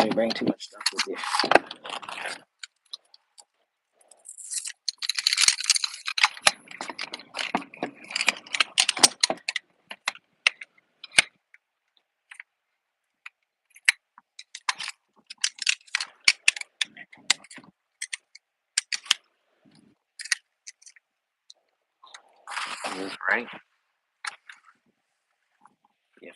You bring too much stuff with you. Right? Yeah.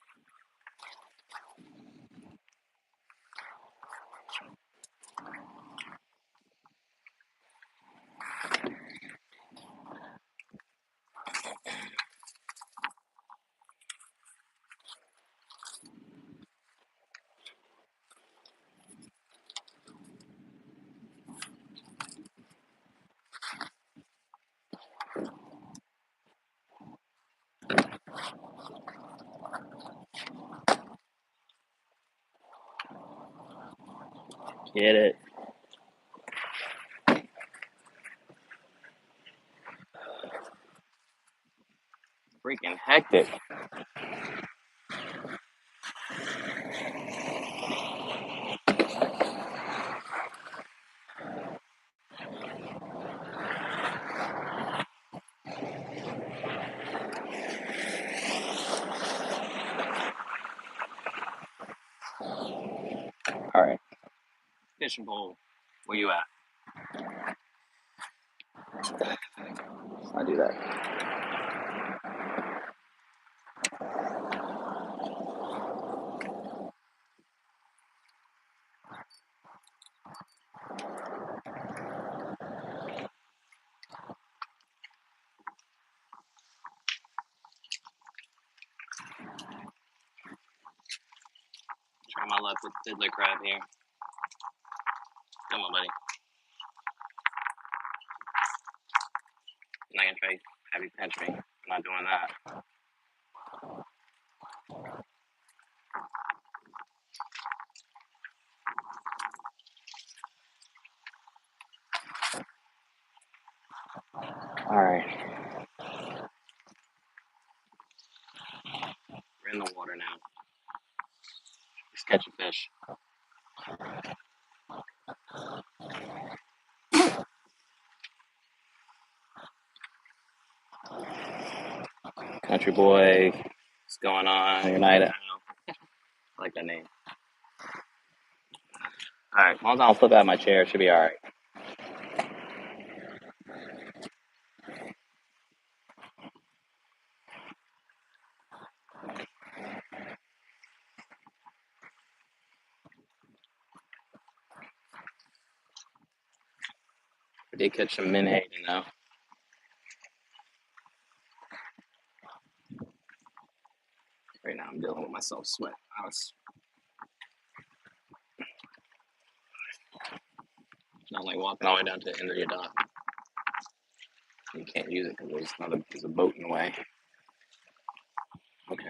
Get it. Freaking hectic. All right. Fishing pole. Where you at? I do that. Try my luck with fiddler crab here. Come on, buddy. I'm not gonna try to have you pinch me. I'm not doing that. All right. We're in the water now. Let's catch a fish. Country boy. What's going on? Your night out. I like that name. All right. As long as I don't flip out of my chair, it should be all right. I did catch some menhaden though. Right now I'm dealing with myself sweat. I was not like walking all the way down to the end of your dock. You can't use it because there's a boat in the way. Okay.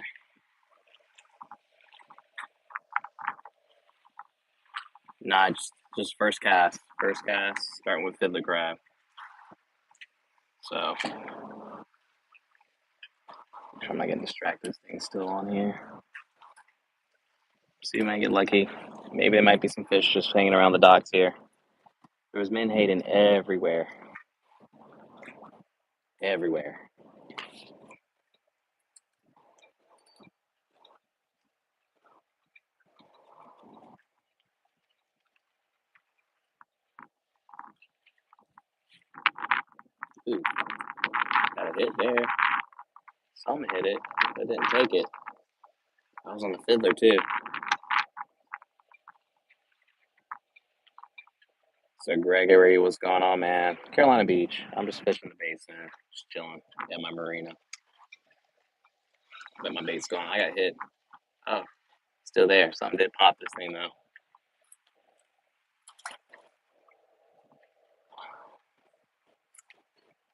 Nah, just first cast. First cast, starting with fiddler crab. So I'm not getting distracted. This thing's still on here. See if I get lucky. Maybe there might be some fish just hanging around the docks here. There was menhaden everywhere. Everywhere. Ooh, got a hit there. Some hit it, but didn't take it. I was on the fiddler too. So Gregory, what's going on, man? Carolina Beach. I'm just fishing the basin, just chilling at my marina. But my bait's gone. I got hit. Oh, still there. Something did pop this thing though.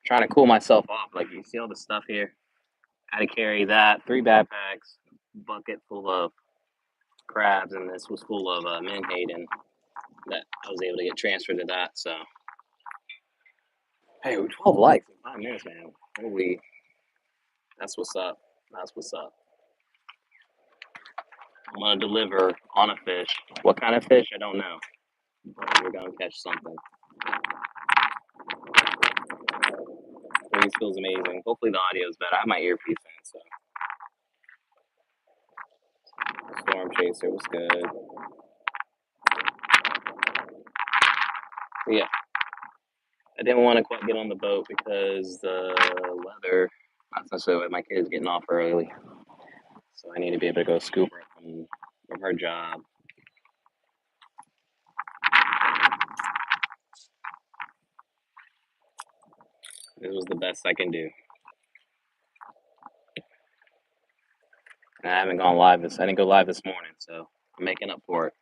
Trying to cool myself off. Like you see all the stuff here. I had to carry that 3 backpacks, bucket full of crabs, and this was full of menhaden that I was able to get transferred to that. So, hey, 12 likes in 5 minutes, man. Holy, that's what's up. That's what's up. I'm gonna deliver on a fish. What kind of fish? I don't know. But we're gonna catch something. Breeze feels amazing. Hopefully the audio is better. I have my earpiece in, so. Storm chaser was good. But yeah, I didn't want to quite get on the boat because the weather, not necessarily my kids getting off early. So I need to be able to go scoop her from her job. This was the best I can do. And I haven't gone live I didn't go live this morning, so I'm making up for it.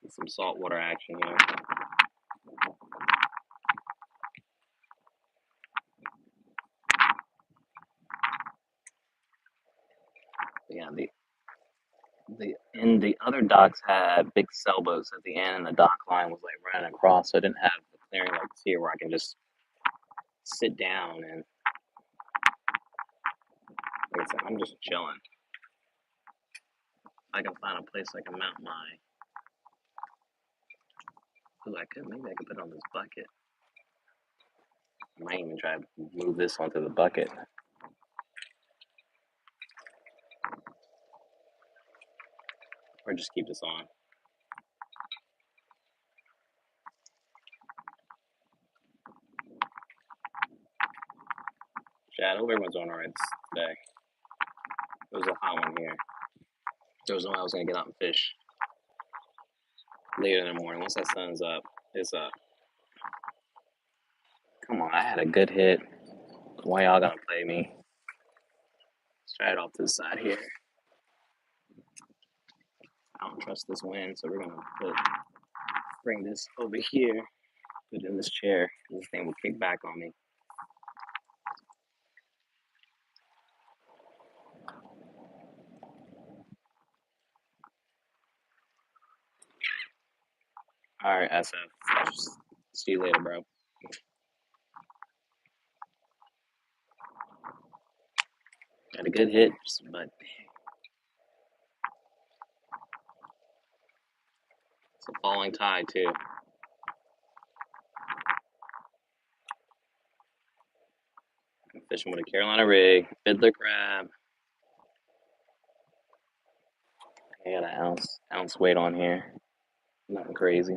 Some saltwater action here. Yeah, the other docks had big sailboats at the end, and the dock line was like running across, so I didn't have the clearing like this here where I can just sit down and like I said, I'm just chilling. I can find a place I can mount my. Ooh, maybe I could put it on this bucket. I might even try to move this onto the bucket. Or just keep this on. Chad, I hope everyone's doing alright today. It was a hot one here. There was no way I was gonna get out and fish later in the morning. Once that sun's up, it's up. Come on, I had a good hit. Why y'all gonna play me? Let's try it off to the side here. I don't trust this wind, so we're gonna bring this over here, put it in this chair. This thing will kick back on me. All right, SF. See you later, bro. Got a good hit, but it's a falling tide too. I'm fishing with a Carolina rig, fiddler crab. I got an ounce weight on here. Nothing crazy.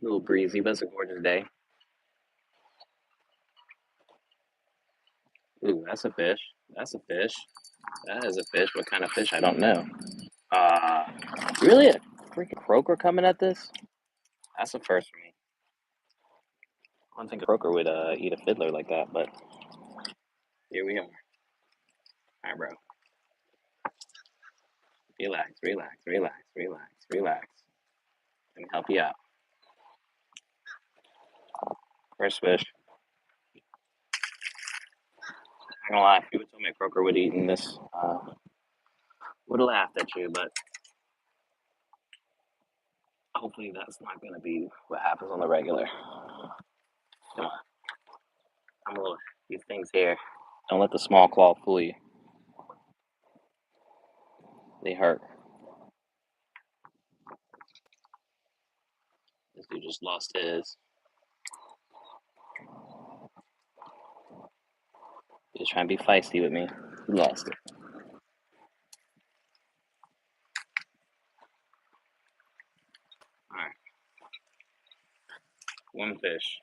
A little breezy, but it's a gorgeous day. Ooh, that's a fish. That's a fish. That is a fish. What kind of fish? I don't know. Really a freaking croaker coming at this? That's a first for me. I don't think a croaker would eat a fiddler like that, but here we are. All right, bro. Relax, relax, relax, relax, relax. Let me help you out. First fish. I'm not gonna lie, if you would tell me a croaker would eat in this, would have laughed at you, but hopefully that's not gonna be what happens on the regular. Come on. I'm a little, these things here. Don't let the small claw fool you. They hurt. This dude just lost his. He was trying to be feisty with me. He lost it. Alright. One fish.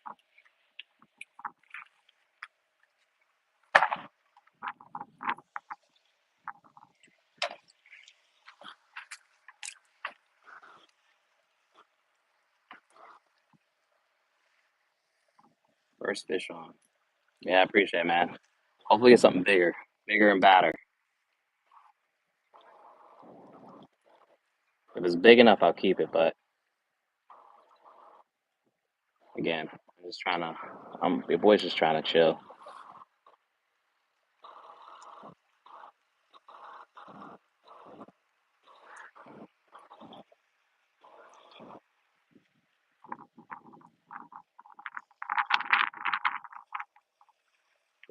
First fish on. Yeah, I appreciate it, man. Hopefully it's something bigger. Bigger and badder. If it's big enough, I'll keep it, but again, I'm just trying to Your boy's just trying to chill.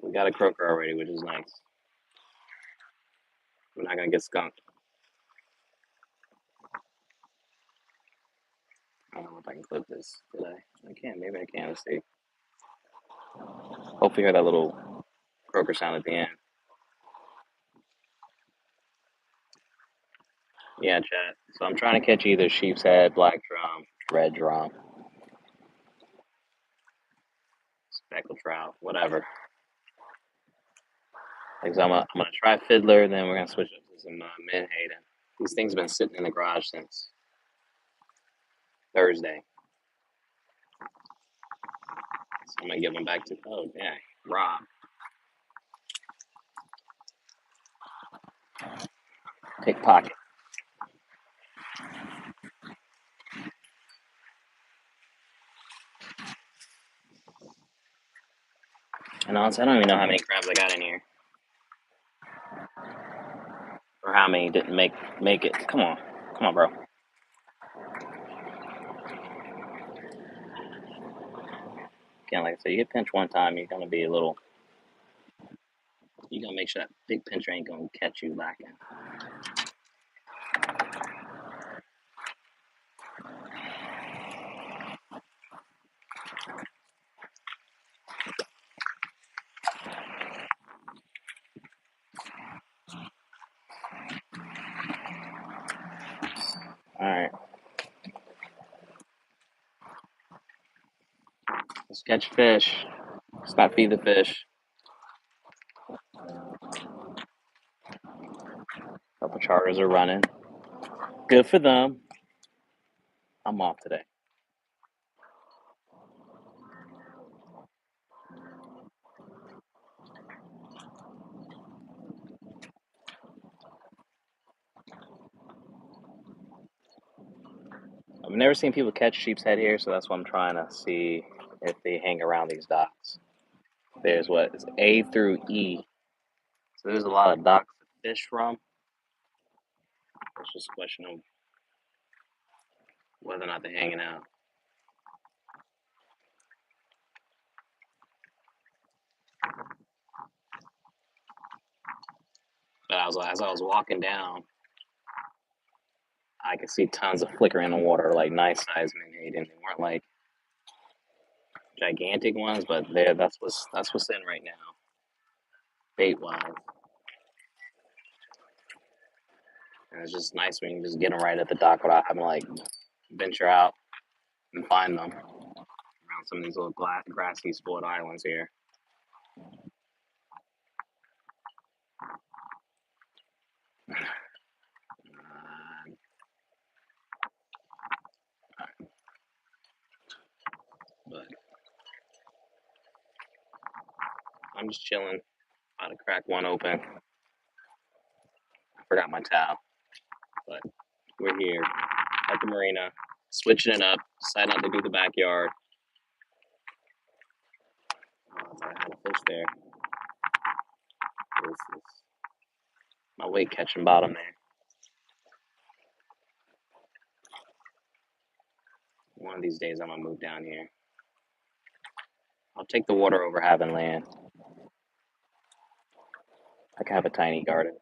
We got a croaker already, which is nice. We're not gonna get skunked. I don't know if I can clip this. Did I? I can. Maybe I can. Let's see. Hopefully, you hear that little croaker sound at the end. Yeah, chat. So I'm trying to catch either sheep's head, black drum, red drum, speckled trout, whatever. Like, so I'm gonna try fiddler, then we're gonna switch up to some menhaden. These things have been sitting in the garage since Thursday, so I'm gonna give them back to yeah, Rob. Pickpocket. And honestly, I don't even know how many crabs I got in here, or how many didn't make it. Come on, bro. Again, like I said, you get pinched one time, you're gonna be a little. You gotta make sure that big pincher ain't gonna catch you lacking. All right, let's catch fish. Let's not feed the fish. Couple charters are running. Good for them. I'm off today. I've never seen people catch sheep's head here, so that's what I'm trying to see if they hang around these docks. There's what it's A through E, so there's a lot of docks to fish from. It's just a question of whether or not they're hanging out. But as I was walking down, I could see tons of flickering in the water, like nice size menhaden. They weren't like gigantic ones, but that's what's in right now, bait wise. And it's just nice when you can just get them right at the dock without having to like venture out and find them around some of these little grassy sport islands here. But I'm just chilling. About to crack one open. I forgot my towel, but we're here at the marina, switching it up. Decided not to do the backyard. Oh, I had a fish there. This my weight catching bottom there. One of these days I'm gonna move down here. I'll take the water over having land. I can have a tiny garden.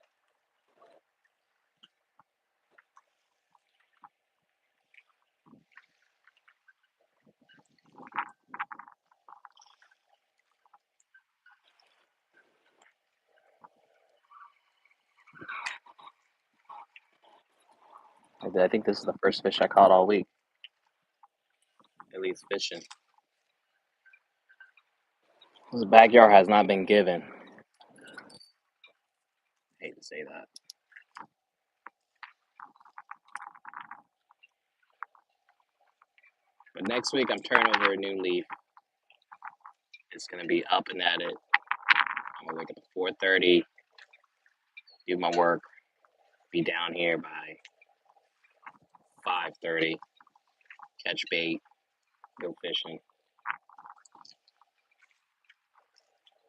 I think this is the first fish I caught all week. At least fishing. This backyard has not been given. I hate to say that. But next week I'm turning over a new leaf. It's gonna be up and at it. I'm gonna wake up at 4:30, do my work, be down here by 5:30, catch bait, go fishing.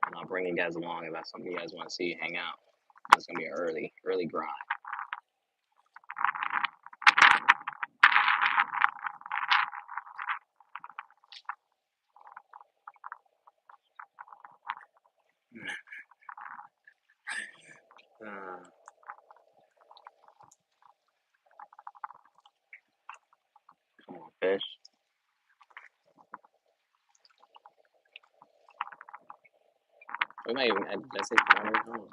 And I'll bring you guys along if that's something you guys want to see, hang out. It's gonna be an early grind. Uh, Come on, fish. We might even add, did I say flounders? Oh,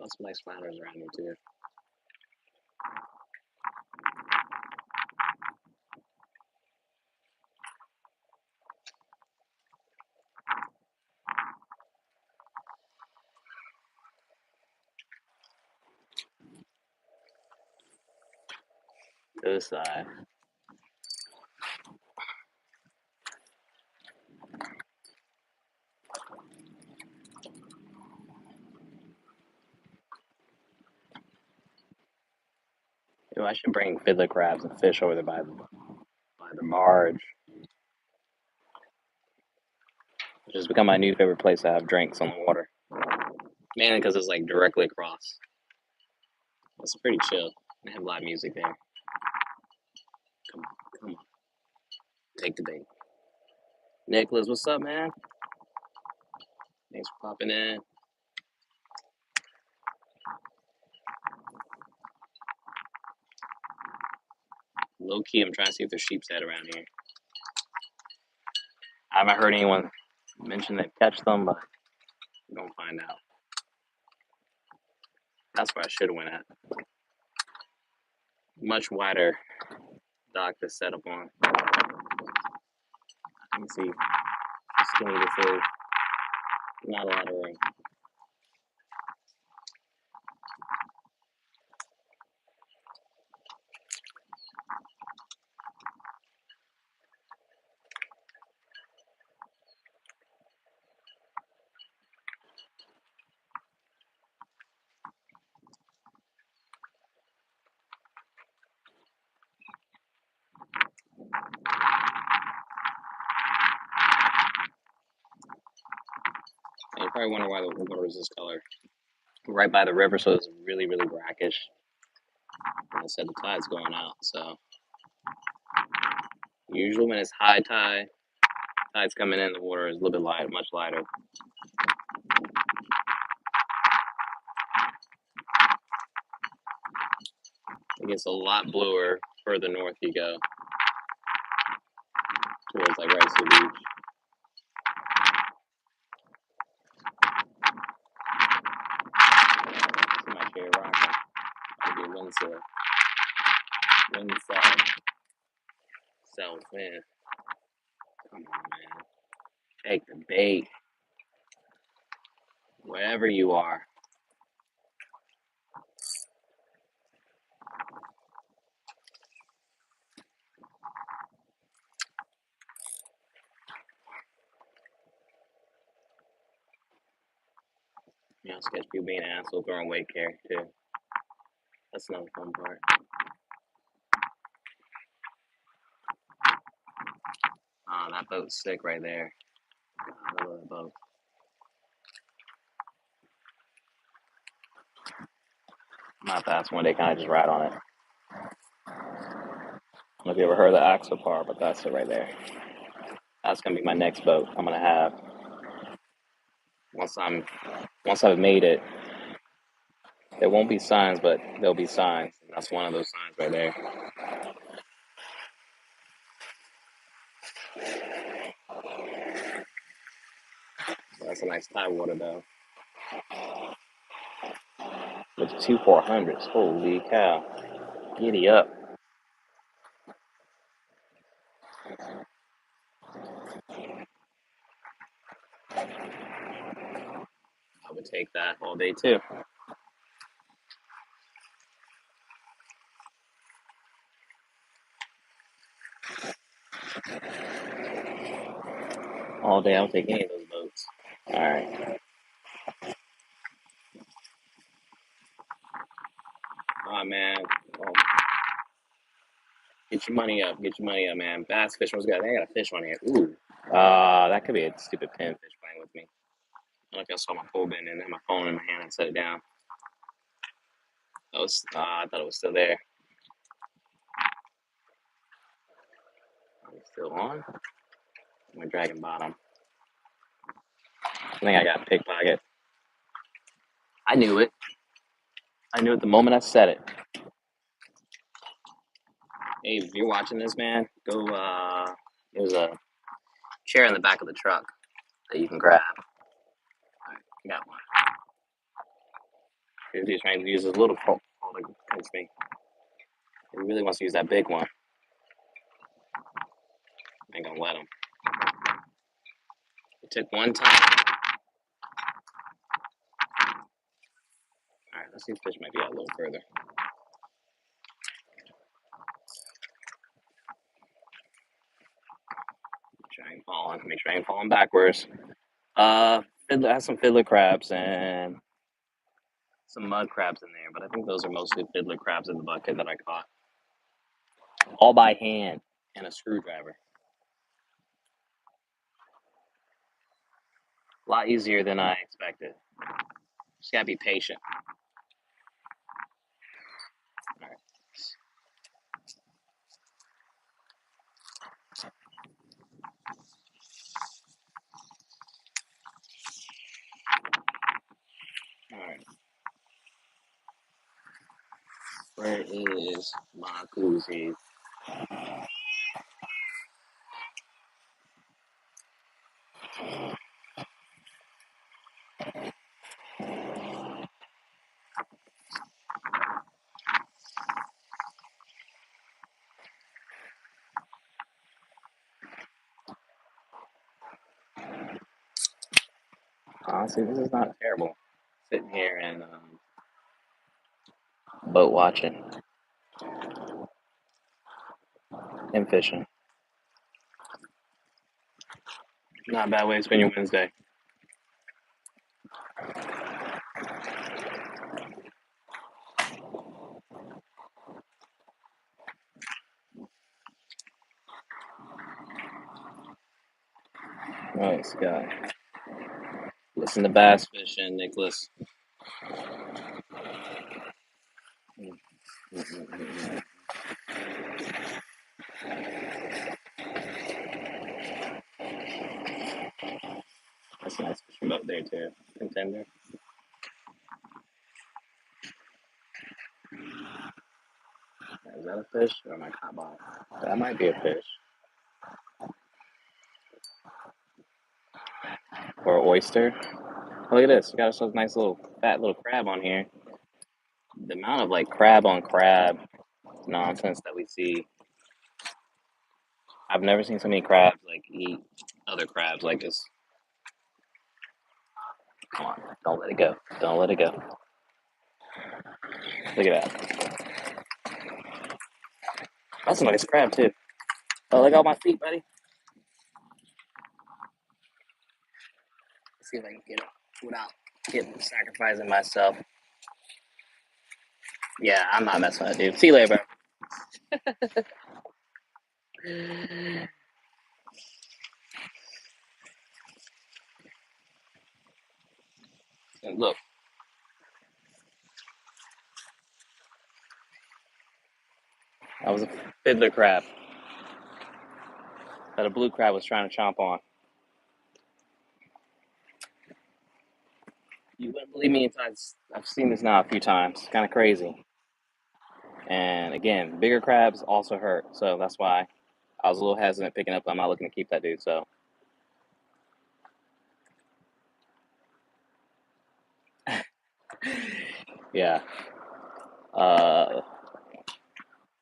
got some nice flounders around here too. To the side. You know, I should bring fiddler crabs and fish over there by the barge, which has become my new favorite place to have drinks on the water. Mainly because it's like directly across. It's pretty chill. They have live music there. Come on, come on. Take the bait. Nicholas, what's up, man? Thanks for popping in. Low key, I'm trying to see if there's sheep's head around here. I haven't heard anyone mention they catch them, but we're gonna find out. That's where I should have went at. Much wider dock to set up on. Let me see how skinny this is. Not a lot of room. And you probably wonder why the water is this color. We're right by the river, so it's really brackish. Like I said, the tide's going out, so usually when it's high tide, tide's coming in, the water is a little bit light, much lighter. It gets a lot bluer further north you go, towards like Rice Beach. See my chair rocking. It'll be windsill. Windsill. South wind. Come on, man. Take the bait. Wherever you are. You know, sketch people being an asshole throwing weight carry too. That's another fun part. Oh, that boat's sick right there. I love that boat. I'm gonna have to ask one day, can I just ride on it? I don't know if you ever heard of the Axopar, but that's it right there. That's gonna be my next boat I'm gonna have. Once I've made it, there won't be signs, but there'll be signs. And that's one of those signs right there. So that's a nice tide water though. With 2 400s, holy cow. Giddy up. I would take that all day too. All day, I'll take any of those boats. Alright. Oh man. Oh, get your money up. Get your money up, man. Bass fishing was good. I got a fish on here. Ooh. That could be a stupid pinfish playing with me. if y'all saw my pole bend and then my phone in my hand and set it down. I thought it was still there. It's still on. My dragon bottom. I think I got pickpocket. I knew it. I knew it the moment I said it. Hey, if you're watching this, man, go. There's a chair in the back of the truck that you can grab. All right, I got one. He's trying to use his little pole against me. He really wants to use that big one. I ain't gonna let him. It took one time. All right, let's see if fish might be out a little further. Make sure I ain't falling backwards. I have some fiddler crabs and some mud crabs in there, but I think those are mostly fiddler crabs in the bucket that I caught. All by hand and a screwdriver. A lot easier than I expected. Just gotta be patient. All right. All right. Where is my koozie? Honestly, this is not terrible. Sitting here and boat watching and fishing. Not a bad way to spend your Wednesday. Nice guy. Listen to bass fishing, Nicholas. That's a nice fishing boat there too. Contender. Is that a fish or am I caught by? That might be a fish. Or an oyster. Oh, look at this. We got ourselves a nice little fat little crab on here. The amount of like crab on crab nonsense that we see. I've never seen so many crabs like eat other crabs like this. Come on, don't let it go. Don't let it go. Look at that. That's a nice crab too. Oh, look at my feet, buddy. Let's see if I can get it without sacrificing myself. Yeah, I'm not messing with it, dude. See you later, bro. And look, that was a fiddler crab that a blue crab was trying to chomp on. You wouldn't believe me until I've seen this now a few times. Kind of crazy. And again, bigger crabs also hurt, so that's why I was a little hesitant picking up. I'm not looking to keep that dude. So, yeah. Uh,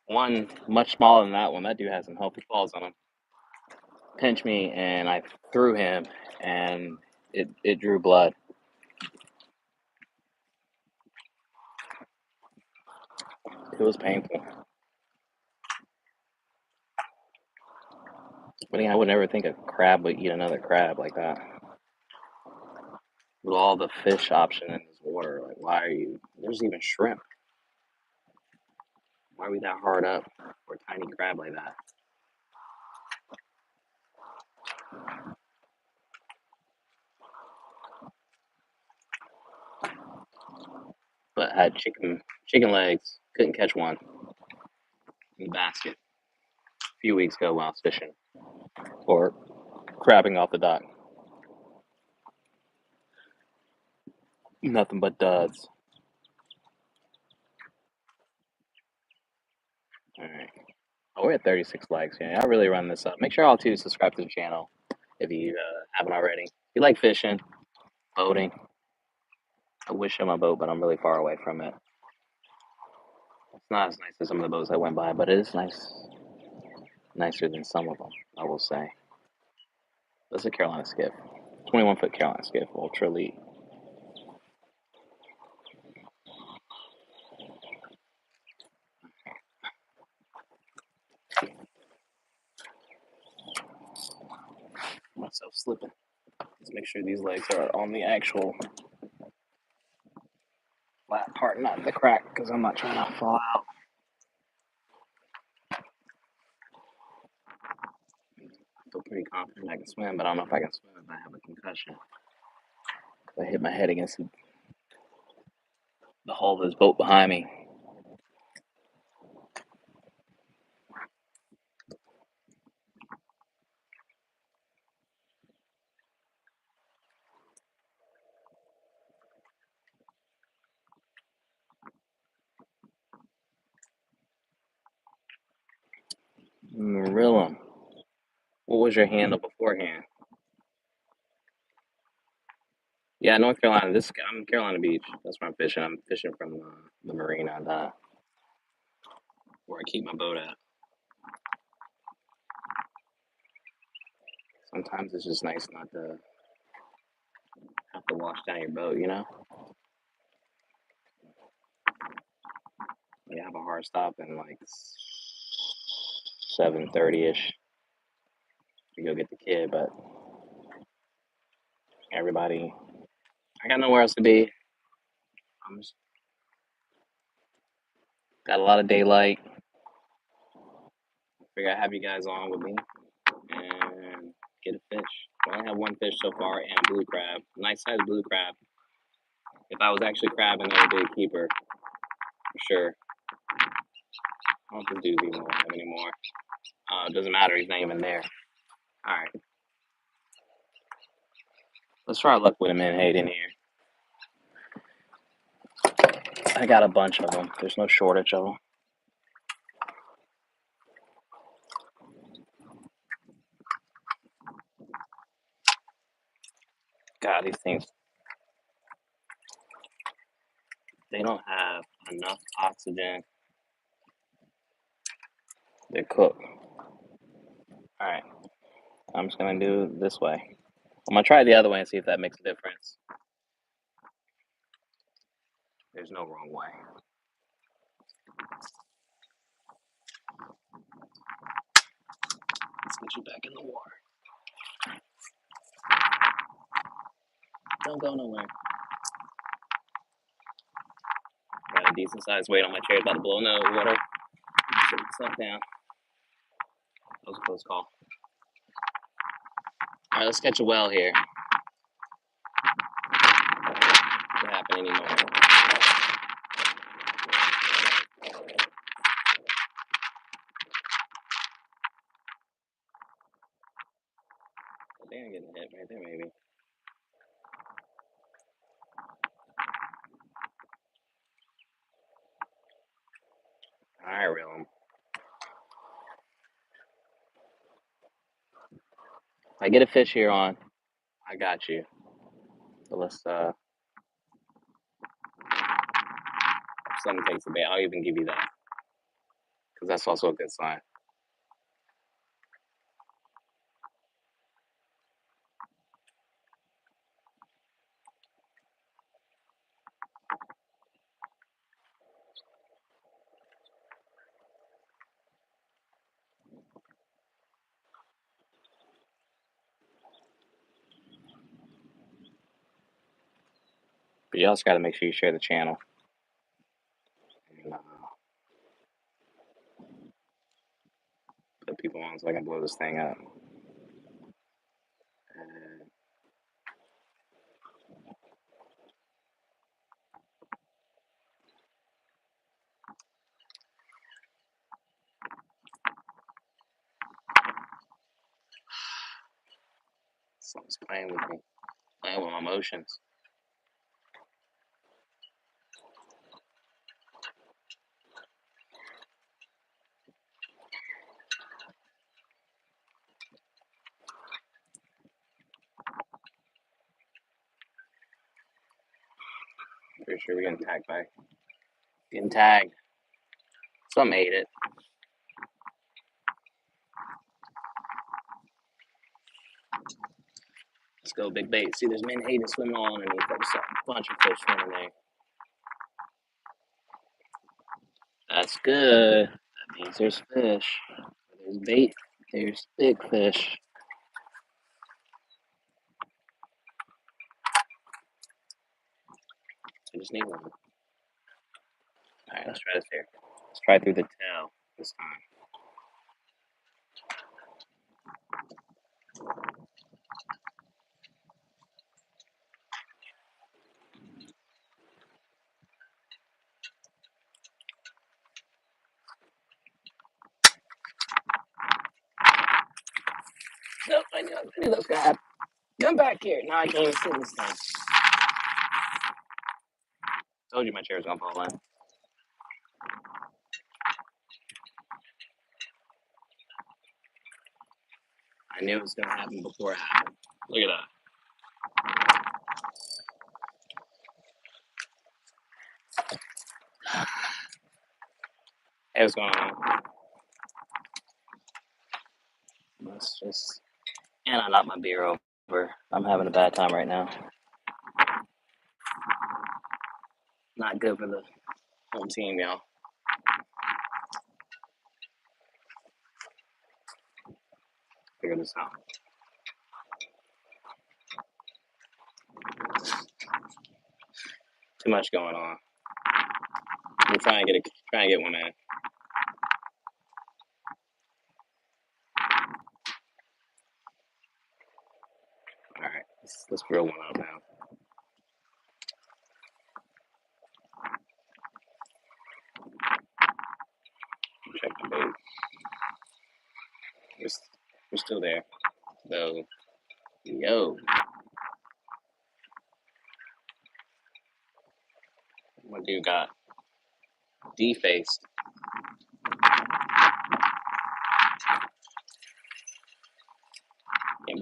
one much smaller than that one. That dude had some healthy claws on him. Pinched me, and I threw him, and it drew blood. It was painful. But yeah, I would never think a crab would eat another crab like that. With all the fish option in this water, like why are you? There's even shrimp. Why are we that hard up for a tiny crab like that? but had chicken legs. Couldn't catch one in the basket a few weeks ago while I was fishing or crabbing off the dock. Nothing but duds. All right. Oh, we're at 36 likes. Yeah, I really run this up. Make sure all to subscribe to the channel if you haven't already. If you like fishing, boating. I wish I had my boat, but I'm really far away from it. It's not as nice as some of the boats I went by, but it is nice. Nicer than some of them, I will say. That's a Carolina skiff. 21-foot Carolina skiff, ultra elite. Myself slipping. Let's make sure these legs are on the actual flat part, not the crack, because I'm not trying to fall out. I feel pretty confident I can swim, but I don't know if I can swim if I have a concussion. I hit my head against the hull of this boat behind me. Marilla, what was your handle beforehand? Yeah, North Carolina. I'm Carolina Beach. That's where I'm fishing. I'm fishing from the marina, where I keep my boat at. Sometimes it's just nice not to have to wash down your boat, you know? You have a hard stop in like 7:30ish to go get the kid, but everybody, I got nowhere else to be. I'm just got a lot of daylight. Figure I'd have you guys on with me and get a fish. I only have one fish so far and a blue crab. Nice sized blue crab. If I was actually crabbing, that would be a keeper for sure. I don't think dude's even alive anymore. It doesn't matter, he's not even there. Alright. Let's try our luck with a menhaden in here. I got a bunch of them. There's no shortage of them. God, these things, they don't have enough oxygen. They're cooked. Alright. I'm just going to do it this way. I'm going to try it the other way and see if that makes a difference. There's no wrong way. Let's get you back in the water. Don't go nowhere. Got a decent sized weight on my chair, about to blow no water. Sit myself down. That was a close call. Alright, let's catch a well here. Doesn't happen anymore. I think I'm getting hit right there, maybe. Alright, reel him. If I get a fish here on, I got you. So let's, if something takes the bait, I'll even give you that. Because that's also a good sign. But you also got to make sure you share the channel. And, put people on so I can blow this thing up. And Something's playing with me. Playing with my emotions. Pretty sure we're getting tagged by. Getting tagged. Some ate it. Let's go, big bait. See, there's menhaden swimming all underneath. There's a bunch of fish swimming there. That's good. That means there's fish. There's bait. There's big fish. I just need one. Alright, let's try this here. Let's try through the tail this time. Nope, I knew that was gonna happen. Come back here. Now I can't even sit this time. Told you my chair was gonna fall in. I knew it was gonna happen before it happened. Look at that. Hey, what's going on? Let's just. And I knocked my beer over. I'm having a bad time right now. Not good for the home team, y'all. Figure this out. Too much going on. I'm trying to get one in. All right, let's grill one up now. Check the bait. We're still there. So, yo. What dude got defaced? I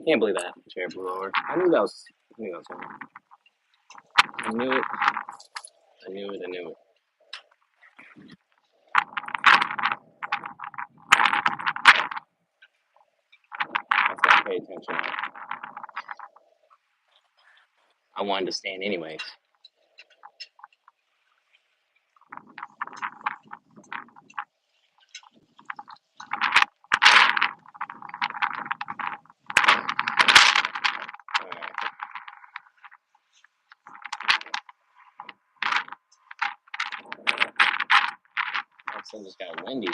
can't believe that chair blew over. I knew that was coming. I knew it. I knew it. I have to pay attention. I wanted to stand anyways. It just got windy.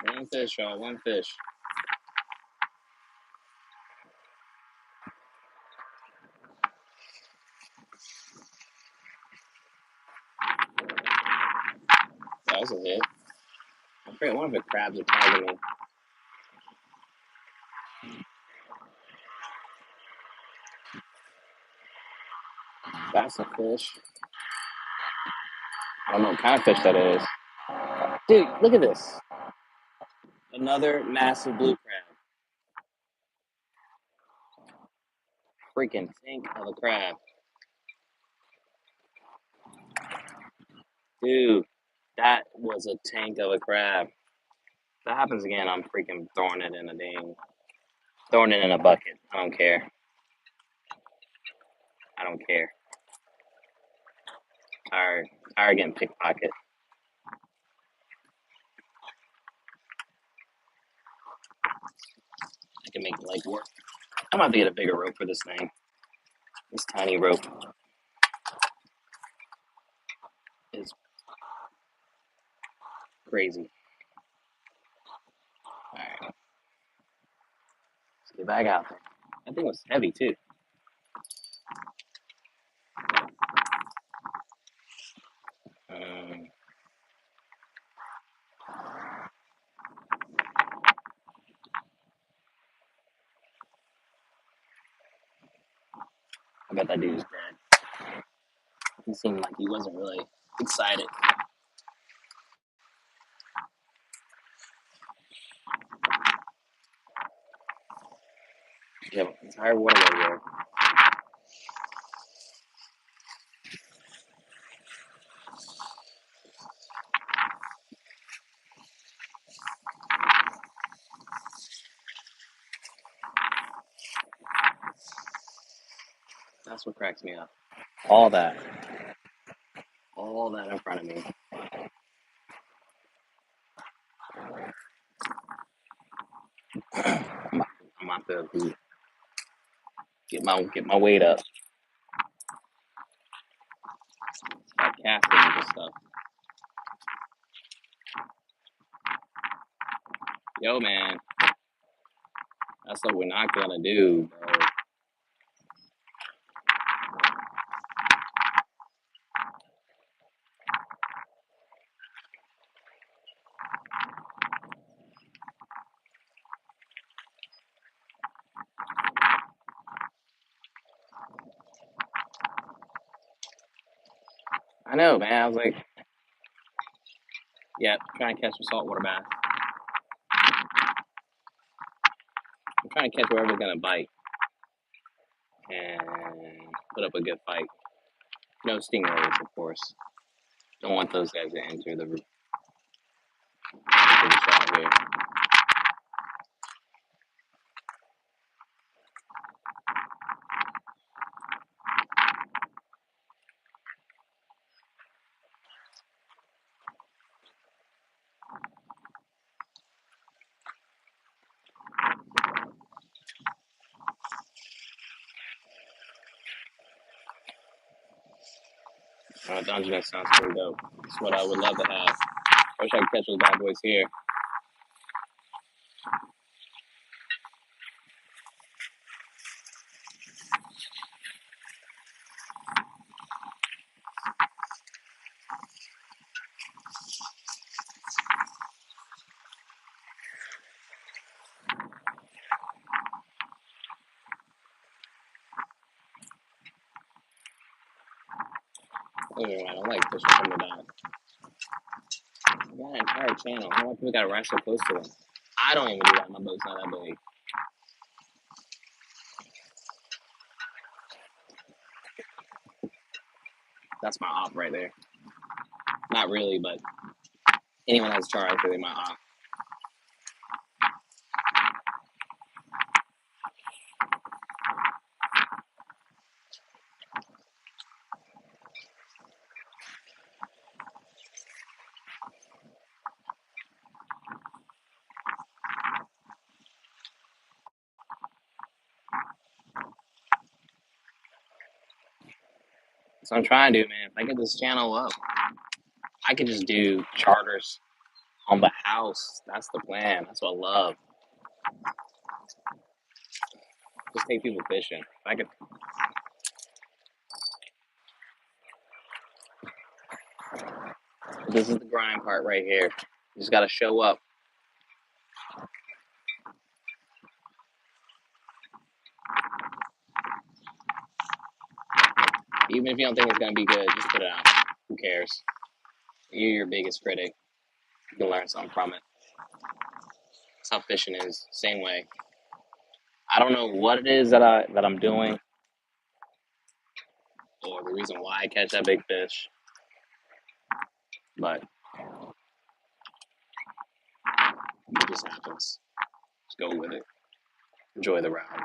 One fish, y'all. One fish. That was a hit. I forget one of the crabs are tagging me. That's a fish. I don't know what kind of fish that is. Dude, look at this. Another massive blue crab. Freaking tank of a crab. Dude, that was a tank of a crab. If that happens again, I'm freaking throwing it in a bucket. I don't care. I don't care. Tired getting pickpocket. I can make like work. I'm gonna have to get a bigger rope for this thing. This tiny rope is crazy. Alright. Let's get back out there. That thing was heavy too. I bet that dude's dead. He seemed like he wasn't really excited. You have an entire waterway here. That's what cracks me up. All that in front of me. I'm about to get my weight up. Start casting and stuff. Yo, man, that's what we're not gonna do, bro. I know, man. I was like, yeah, trying to catch a saltwater bass. I'm trying to catch whoever's gonna bite and put up a good fight. No stingrays, of course. Don't want those guys to enter the shot here. Dungeness sounds pretty dope. That's what I would love to have. I wish I could catch those bad boys here. Anyway, I don't like fishing from the dock. I got an entire channel. I don't know if we got right so close to them. I don't even do that. My boat's not that big. That's my op right there. Not really, but anyone has a charge, they're my op. So I'm trying to, man. If I get this channel up, I could just do charters on the house. That's the plan. That's what I love. Just take people fishing. If I could. This is the grind part right here. You just gotta show up. Even if you don't think it's gonna be good, just put it out. Who cares? You're your biggest critic. You can learn something from it. That's how fishing is. Same way. I don't know what it is that I'm doing, or the reason why I catch that big fish, but it just happens. Just go with it. Enjoy the ride.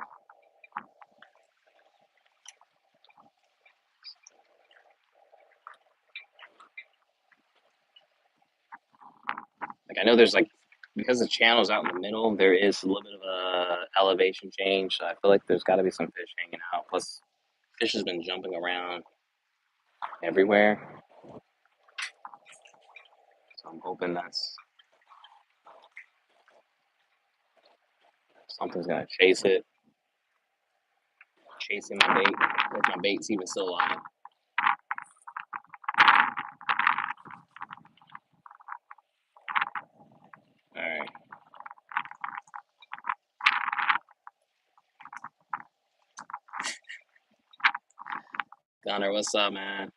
Like I know there's like because the channel's out in the middle, there is a little bit of a elevation change. So I feel like there's got to be some fish hanging out. Plus, fish has been jumping around everywhere, so I'm hoping that's something's gonna chase it, chasing my bait. If my bait's even still alive. All right. Gunner, what's up, man?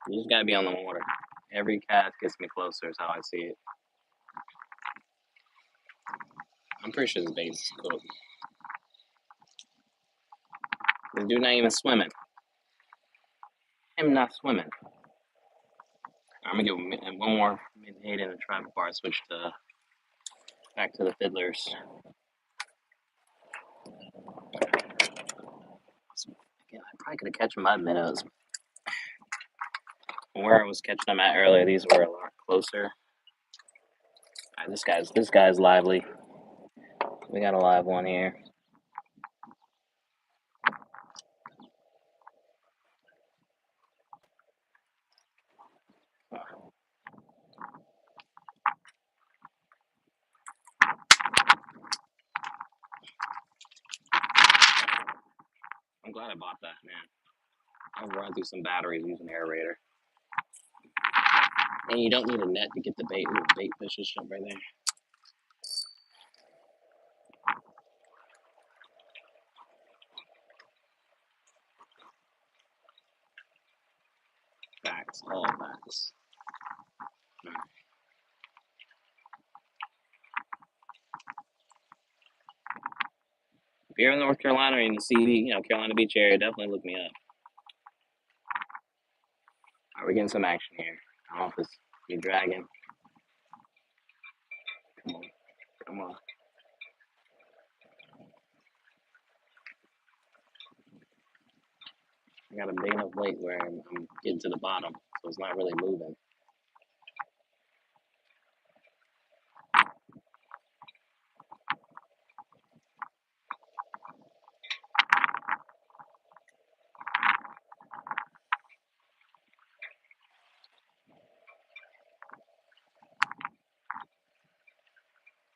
You just gotta be on the water. Every cast gets me closer, is how I see it. I'm pretty sure this bait's cool. This dude not even swimming. Him not swimming. I'm gonna give him one more mid-8 and a try before I switch to back to the fiddlers. Yeah, I probably could have catch them by minnows. Where I was catching them at earlier, these were a lot closer. Right, this guy's lively. We got a live one here. I'm glad I bought that, man. I'll run through some batteries using aerator. And you don't need a net to get the bait. Ooh, bait fish just jump right there. Facts, all facts. If you're in North Carolina or in the CD, Carolina Beach area, definitely look me up. All right, we're getting some action here. I don't know if it's me dragging. Come on, come on. I got a big enough weight where I'm getting to the bottom, so it's not really moving.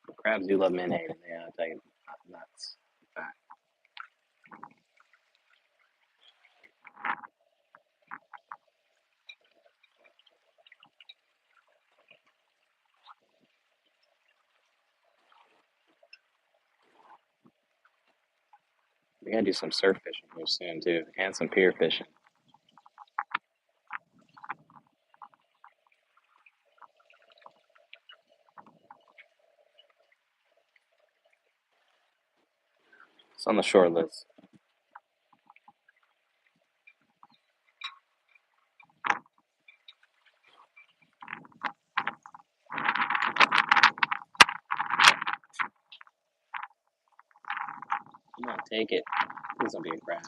But crabs do love menhaden. Yeah, I'll tell you, that's a fact. We gotta do some surf fishing here soon too, and some pier fishing. It's on the short list. Come on, take it. Please don't be a crab.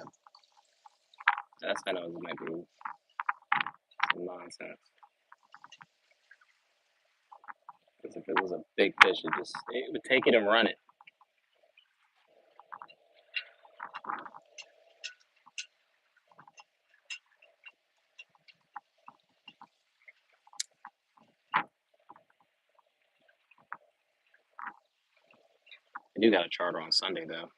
That's kind of it might be some nonsense. Because if it was a big fish, it would take it and run it. I do got a charter on Sunday though.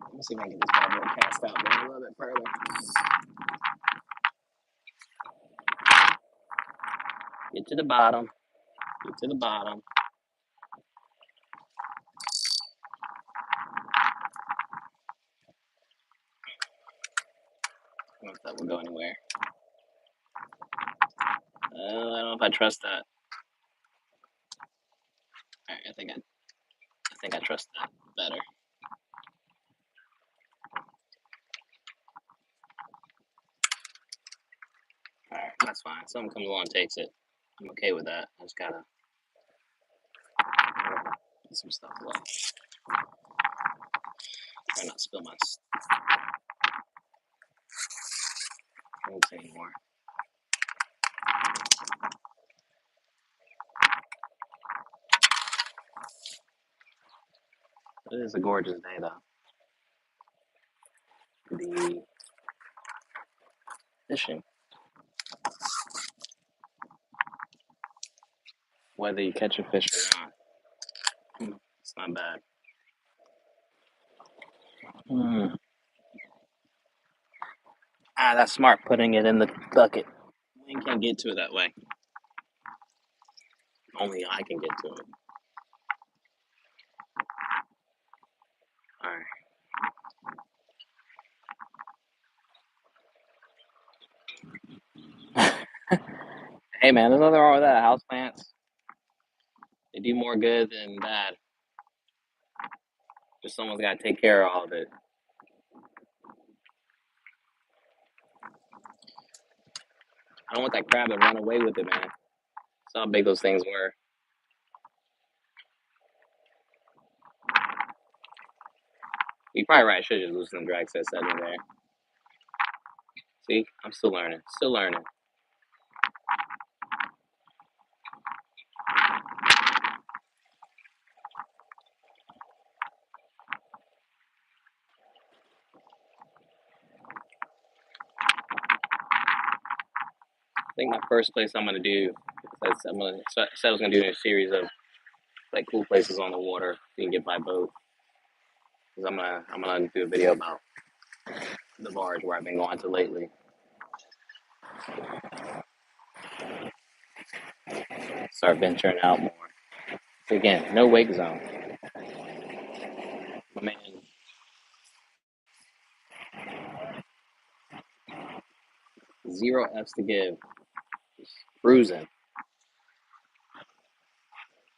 Let me see if I can get this bad boy cast out there a little bit further. Get to the bottom. Get to the bottom. I don't know if that will go anywhere. I don't know if I trust that. All right, I think I trust that better. All right, that's fine. Someone comes along and takes it. I'm okay with that. I just gotta get some stuff away. Try not to spill my drinks anymore. It is a gorgeous day though. The fishing, whether you catch a fish or not, it's not bad. That's smart, putting it in the bucket. You can't get to it that way. Only I can get to it. All right. Hey man, there's nothing wrong with that. House plants, they do more good than bad. Just someone's got to take care of all of it. I don't want that crab to run away with it, man. That's how big those things were. You're probably right. I should just loosen the drag set setting there. See, I'm still learning. Still learning. I think my first place I'm gonna do, said I was gonna do a series of like cool places on the water you can get by boat. Cause I'm gonna do a video about the barge where I've been going to lately. Start venturing out more. So again, no wake zone. My man, 0 Fs to give. Just cruising.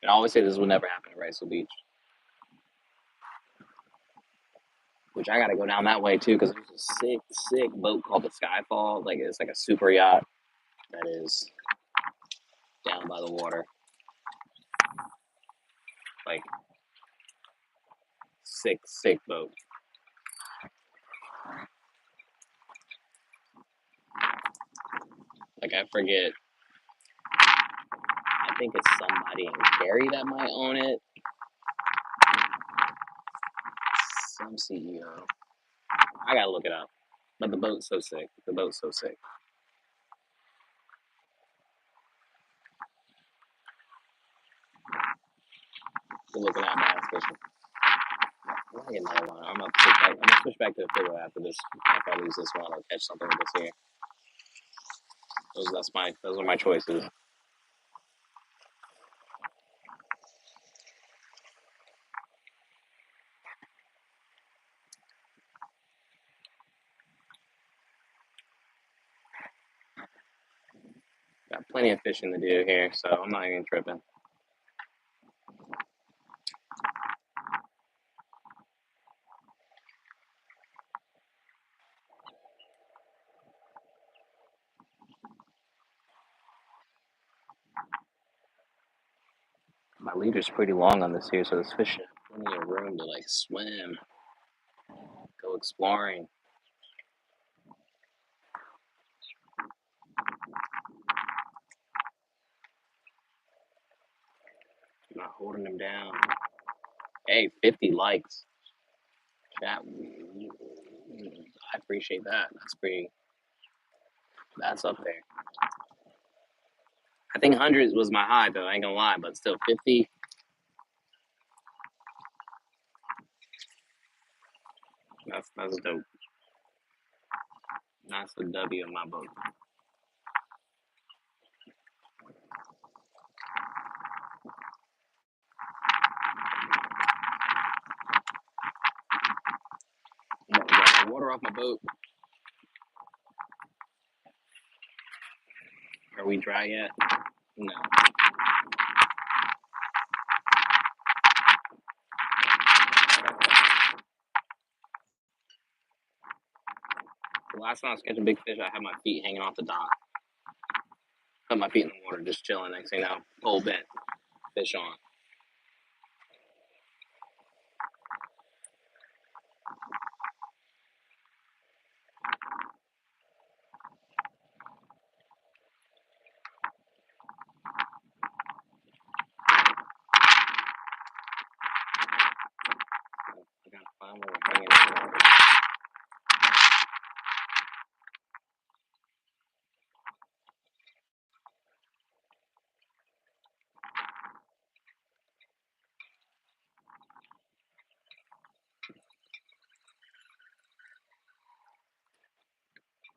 And I always say this will never happen at Riceville Beach, which I gotta go down that way too because there's a sick, sick boat called the Skyfall. Like it's like a super yacht that is down by the water. Like sick, sick boat. Like I forget. I think it's somebody in Cary that might own it. Some CEO. I gotta look it up. But the boat's so sick. The boat's so sick. We're looking at bass fishing. I'm gonna get another one. I'm gonna switch back to the fiddle after this. If I lose this one, I'll catch something with this here. Those are my choices. Got plenty of fishing to do here, so I'm not even tripping. My leader's pretty long on this here, so this fish have plenty of room to like swim, go exploring. I'm not holding them down. Hey, 50 likes. Chat. I appreciate that. That's up there. I think hundreds was my high though. I ain't gonna lie, but still 50. That's dope. That's the W in my book. Water off my boat. Are we dry yet? No. The last time I was catching big fish, I had my feet hanging off the dock. Put my feet in the water, just chilling. Next thing you know, pole bent, fish on. I gotta find where we're hanging out.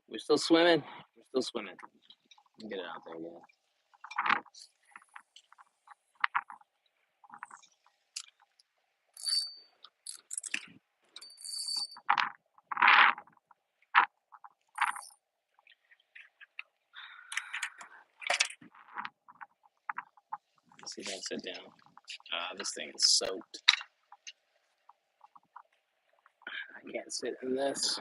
We're still swimming. We're still swimming. Get it out there again. See if I can sit down. This thing is soaked. I can't sit in this.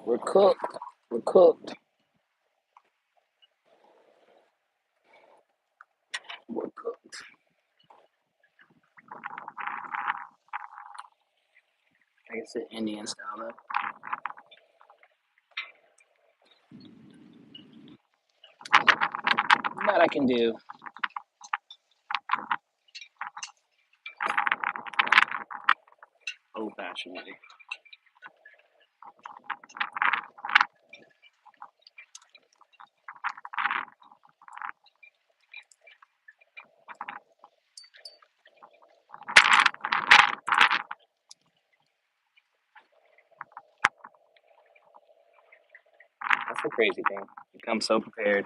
We're cooked. We're cooked. We're cooked. I can sit Indian style though. That I can do. Old fashioned way. That's the crazy thing. You come so prepared,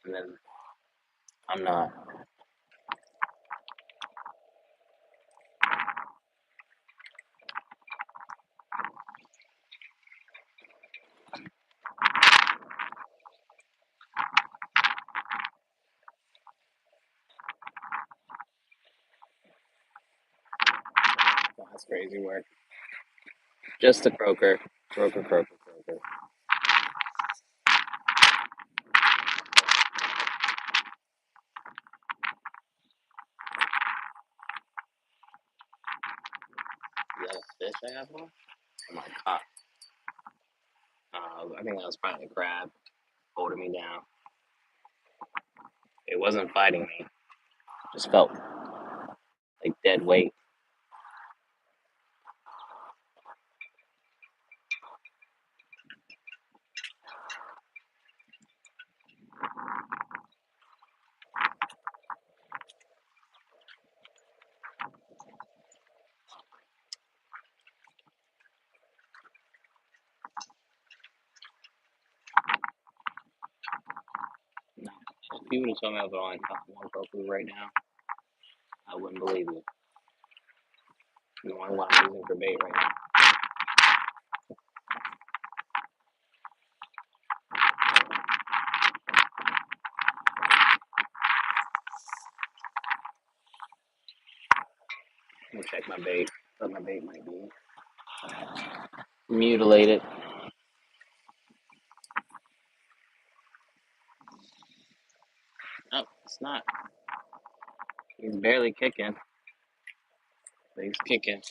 and then I'm not. That's crazy work. Just a croaker. Croaker, croaker, croaker. Is that a fish I have on? Oh my god. I think that was probably a crab holding me down. It wasn't fighting me. Just felt like dead weight. No. If you would have told me I was on one croaker right now, I wouldn't believe you. Knowing what I'm using for bait right now. Let me check my bait. But my bait might be mutilated. No, it's not. He's barely kicking. But he's kicking.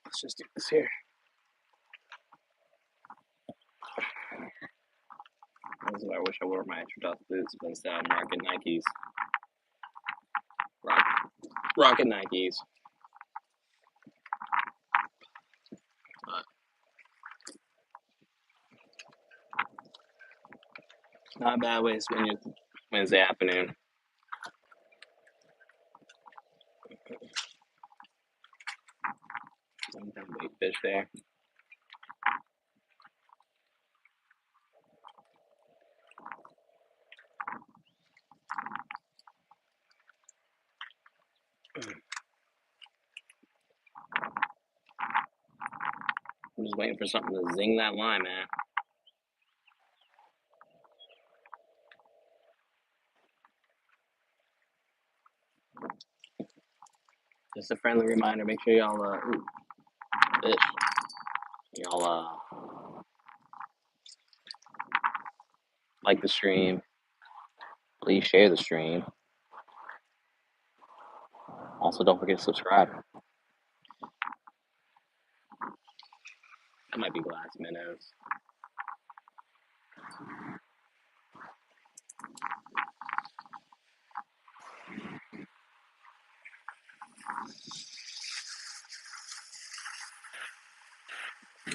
Let's just do this here. This is why I wish I wore my Introduct boots, but instead I'm rocking Nikes. Rocking Nikes. Not a bad way to spend your Wednesday afternoon. Some kind of big fish there. I'm just waiting for something to zing that line, man. Just a friendly reminder, make sure y'all, fish. Y'all, like the stream. Please share the stream. Also, don't forget to subscribe. That might be glass minnows.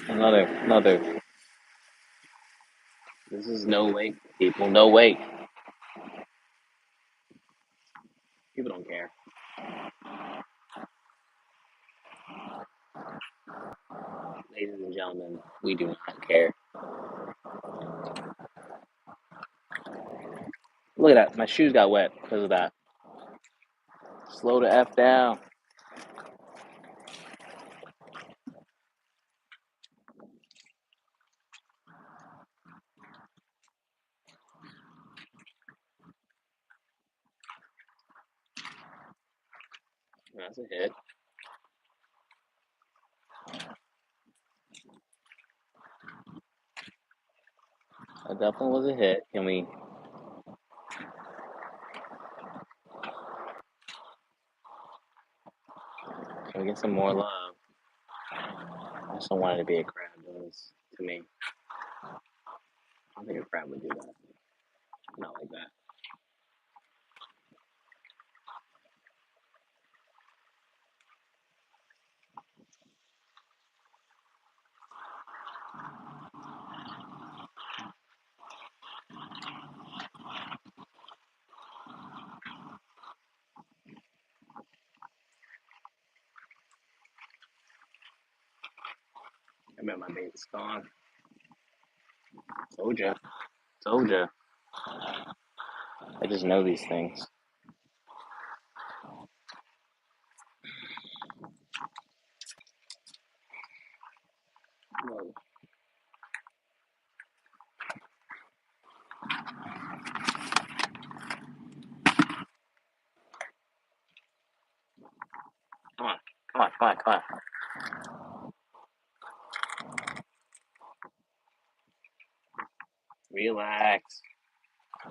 Another. This is no weight, people. No weight. People don't care. Ladies and gentlemen, we do not care. Look at that. My shoes got wet because of that. Slow the F down. That's a hit. That definitely was a hit. Can we get some more love? I just don't want it to be a crab does to me. I don't think a crab would do that. Not like that. I bet my bait's gone. Told ya. Told ya. I just know these things. Whoa. Come on. Come on. Come on. Come on. Relax. I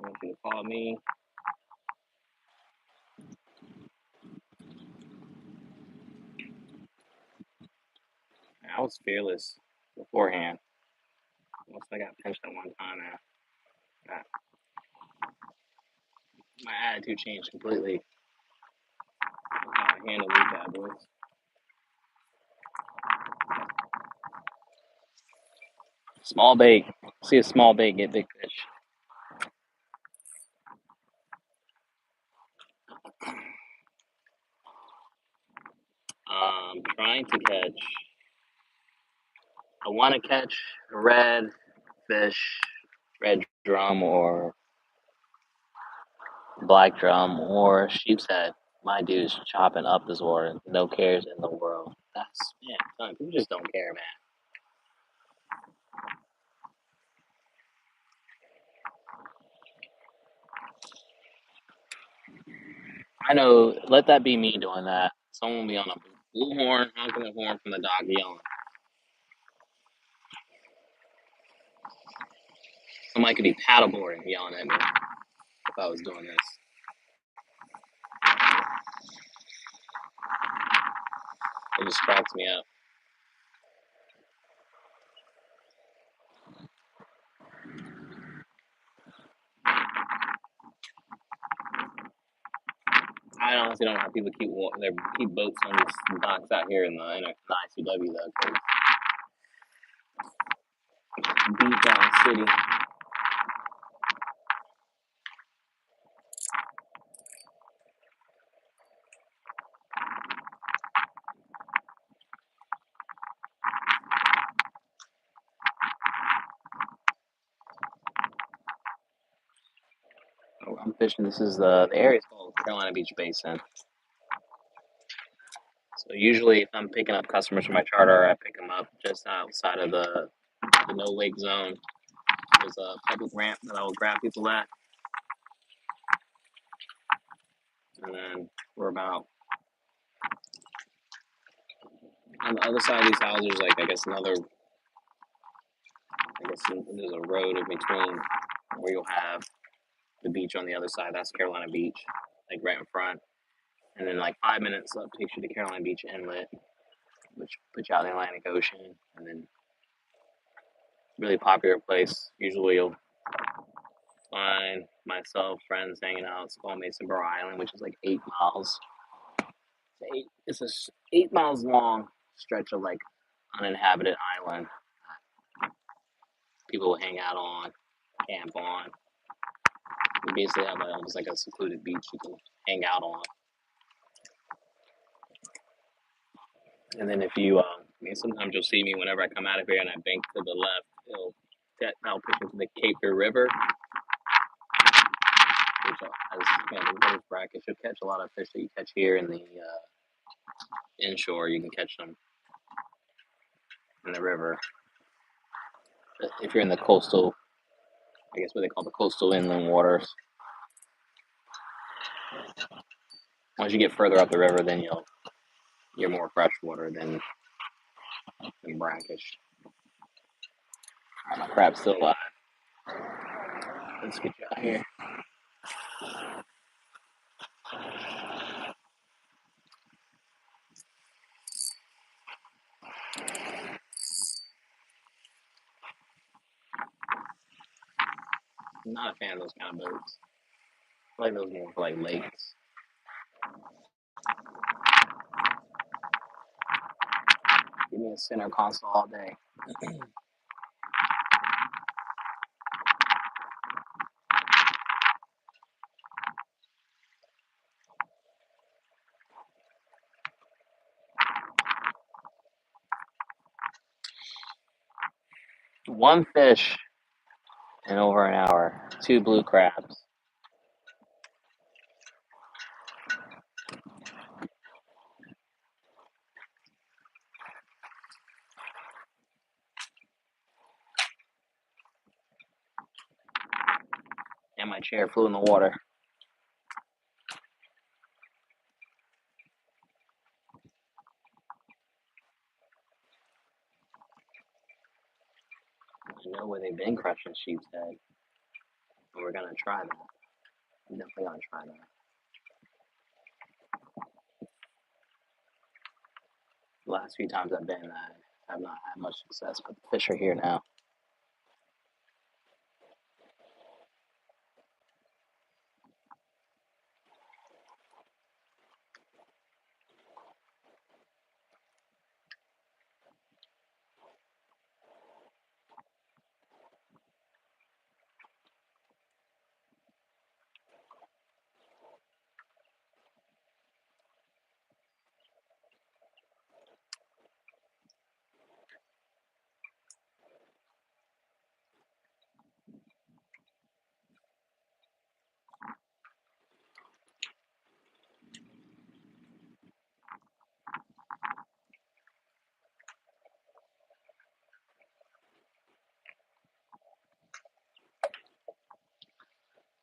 want you to call me. I was fearless beforehand. Once I got pinched at one time, my attitude changed completely. How I handle these bad boys. Small bait. See a small bait get big fish. Trying to catch. I want to catch a red fish, red drum, or black drum, or sheep's head. My dude's chopping up this water. No cares in the world. That's man. People just don't care, man. I know. Let that be me doing that. Someone will be on a blue horn, honking the horn from the dock, yelling. Somebody could be paddleboarding, yelling at me if I was doing this. It just cracks me up. I honestly don't know how people keep boats on these docks out here in the ICW though. 'Cause beat down city. Oh, I'm fishing. This is the area is called Carolina Beach Basin. So usually, if I'm picking up customers for my charter, I pick them up just outside of the no wake zone. There's a public ramp that I will grab people at, and then we're about on the other side of these houses. Like I guess there's a road in between where you'll have the beach on the other side. That's Carolina Beach, like right in front. And then like 5 minutes up takes you to Carolina Beach Inlet, which puts you out in the Atlantic Ocean. And then really popular place. Usually you'll find myself, friends hanging out. It's called Mason Borough Island, which is like 8 miles. It's a 8 miles long stretch of like uninhabited island. People will hang out on, camp on. We basically have almost like a secluded beach you can hang out on. And then if you, sometimes you'll see me whenever I come out of here and I bank to the left, I'll push into the Cape Fear River, which has the water's brackish. You'll catch a lot of fish that you catch here in the inshore. You can catch them in the river. But if you're in the coastal, I guess what they call the coastal inland waters, once you get further up the river, then you're more freshwater than brackish. My crab's still alive. Let's get you out here. I'm not a fan of those kind of boats. I like those more for like lakes. Give me a center console all day. One fish in over an hour. 2 blue crabs. And my chair flew in the water. I know where they've been crushing sheep's head. And we're gonna try that. I'm definitely gonna try that. The last few times I've been, I have not had much success, but the fish are here now.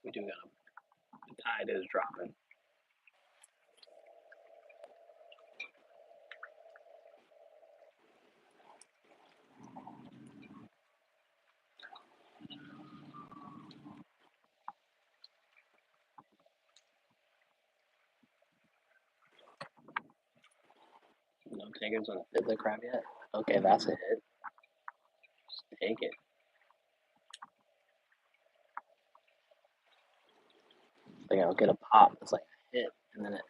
We do got the tide is dropping. No takers on the fiddler crab yet? Okay, that's a hit. Just take it. Like I'll get a pop. It's like a hit, and then it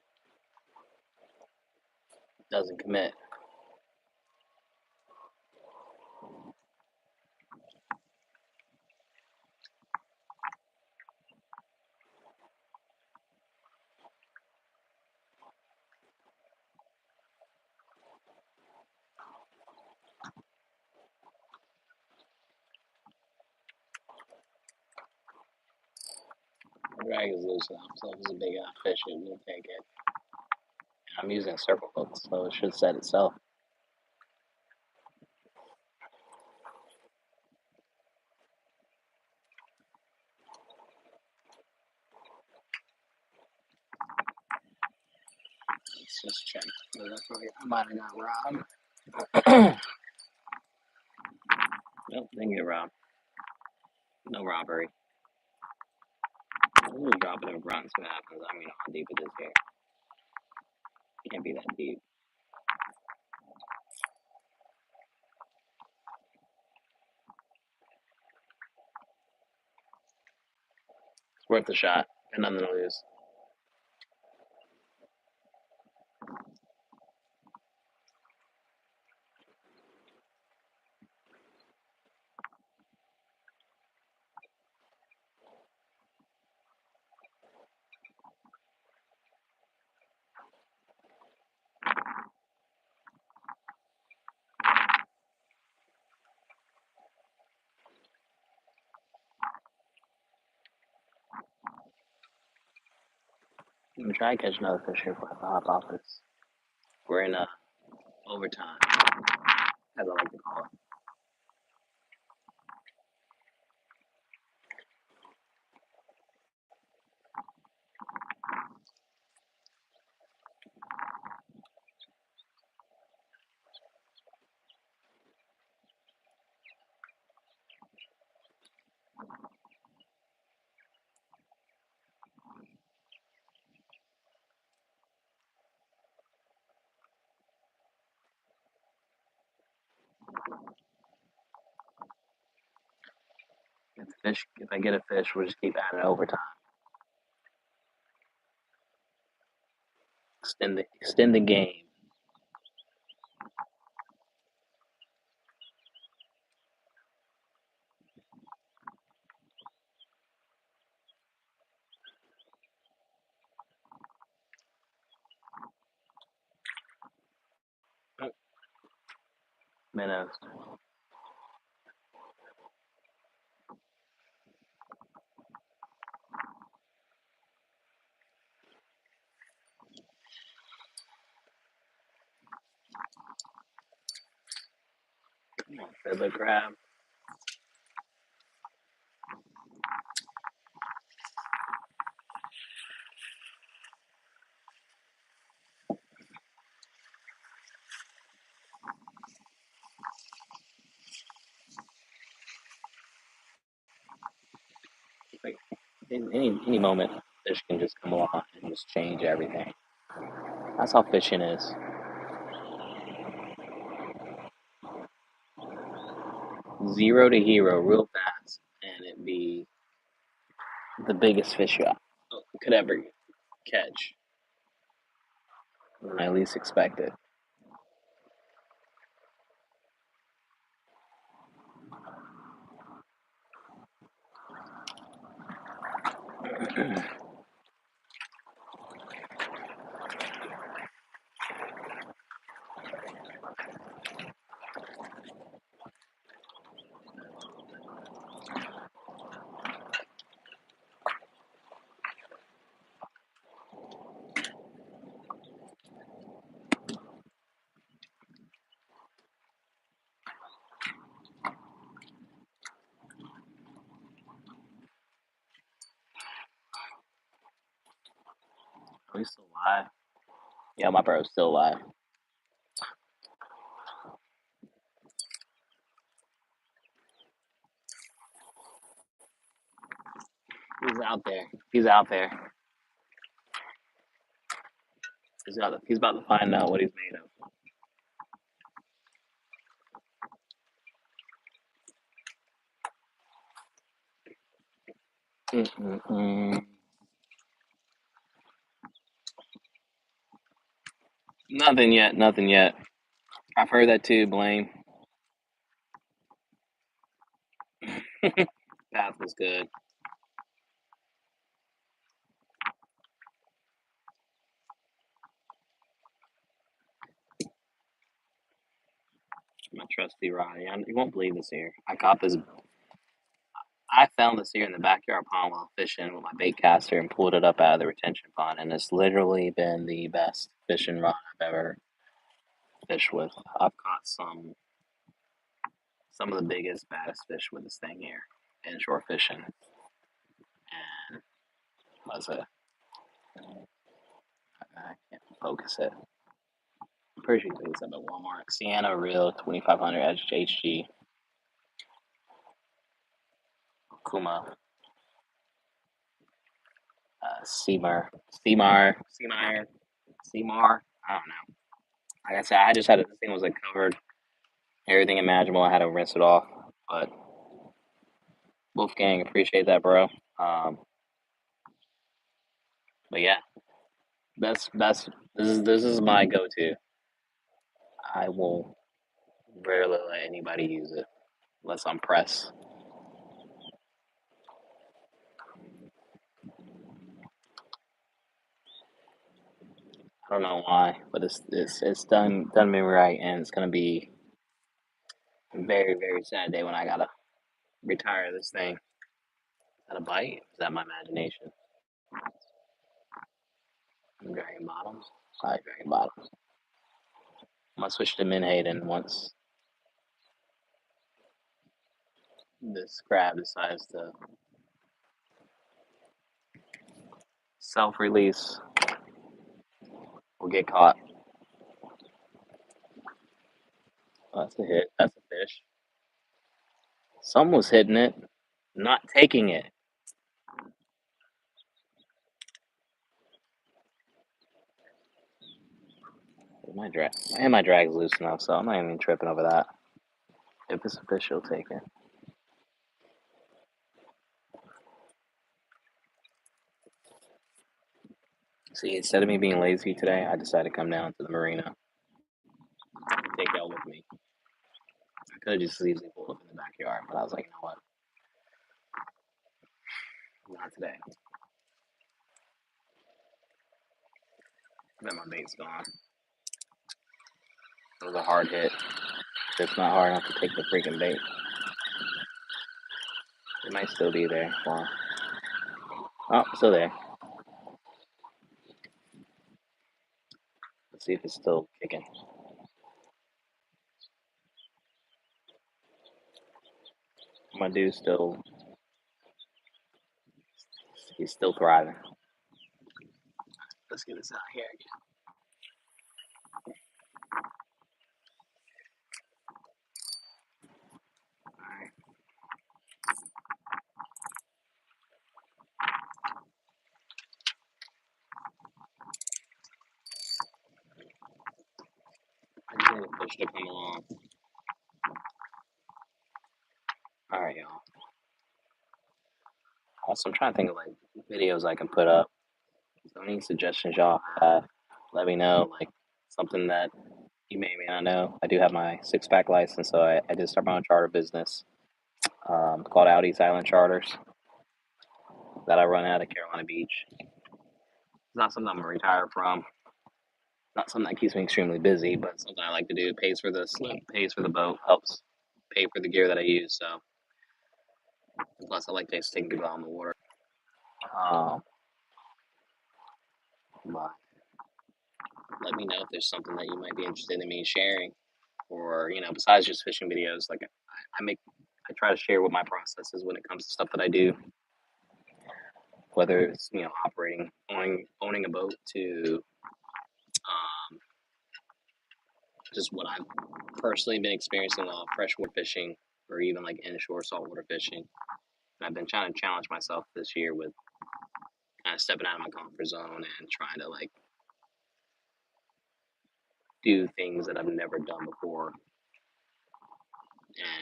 doesn't commit. The drag is loose enough, so if it's a big enough fish, it will take it. And I'm using a circle hook, so it should set itself. Let's just check. I might have got robbed. Nope, didn't get robbed. No robbery. I'm just dropping it around and see what happens. I don't even know how deep it is here. It can't be that deep. It's worth a shot. Got nothing to lose. I'm gonna try to catch another fish here before I hop off this. We're in overtime, as I like to call it. If I get a fish, we'll just keep adding overtime. Extend the game. Minnows. Fiddler crab. Like any moment, fish can just come along and just change everything. That's how fishing is. Zero to hero, real fast, and it be the biggest fish you could ever catch when I least expect it. Are we still live? Yeah, my bro's still alive. He's out there. He's out there. He's about to find out what he's made of. Nothing yet. Nothing yet. I've heard that too. Blame. Path was good. My trusty rod. You won't believe this here. I caught this. I found this here in the backyard pond while fishing with my bait caster and pulled it up out of the retention pond, and it's literally been the best fishing rod I've ever fished with. I've caught some of the biggest, baddest fish with this thing here inshore fishing, and was a I can't focus it. I'm pretty sure you can pick this up at Walmart. Sienna Reel 2500 HG Kuma Seamar Seamar. I don't know. Like I said, I just had this thing was like covered everything imaginable. I had to rinse it off, but Wolfgang, appreciate that, bro. Um, but yeah, that's this is my go-to. I will rarely let anybody use it unless I'm pressed. I don't know why, but it's done me right, and it's gonna be a very very sad day when I gotta retire this thing. Is that a bite? Is that my imagination? Dragon bottoms. Side dragon bottoms. I'm gonna switch to menhaden once this crab decides to self-release or get caught. Oh, that's a hit. That's a fish. Someone was hitting it, not taking it. My drag's loose enough, so I'm not even tripping over that. If it's a fish, she'll take it. See, instead of me being lazy today, I decided to come down to the marina and take y'all with me. I could have just easily pulled up in the backyard, but I was like, you know what? Not today. I bet my bait's gone. It was a hard hit. It's not hard enough to take the freaking bait. It might still be there. Well, oh, still there. Let's see if it's still kicking. My dude's still, he's still thriving. Let's get this out here again. Alright. I just need a fish to come along. Alright, y'all. Also, I'm trying to think of like videos I can put up. So any suggestions y'all have, let me know. Like something that you may or may not know. I do have my 6-pack license, so I did start my own charter business called Audi's Island Charters that I run out of Carolina Beach. It's not something I'm gonna retire from. Not something that keeps me extremely busy, but something I like to do. It pays for the slip, pays for the boat, helps pay for the gear that I use. So, plus I like to take people out on the water. But let me know if there's something that you might be interested in me sharing, or besides just fishing videos. Like I try to share what my process is when it comes to stuff that I do, whether it's operating, owning a boat, to um, just what I've personally been experiencing while freshwater fishing, or even like inshore saltwater fishing. And I've been trying to challenge myself this year with kind of stepping out of my comfort zone and trying to like do things that I've never done before,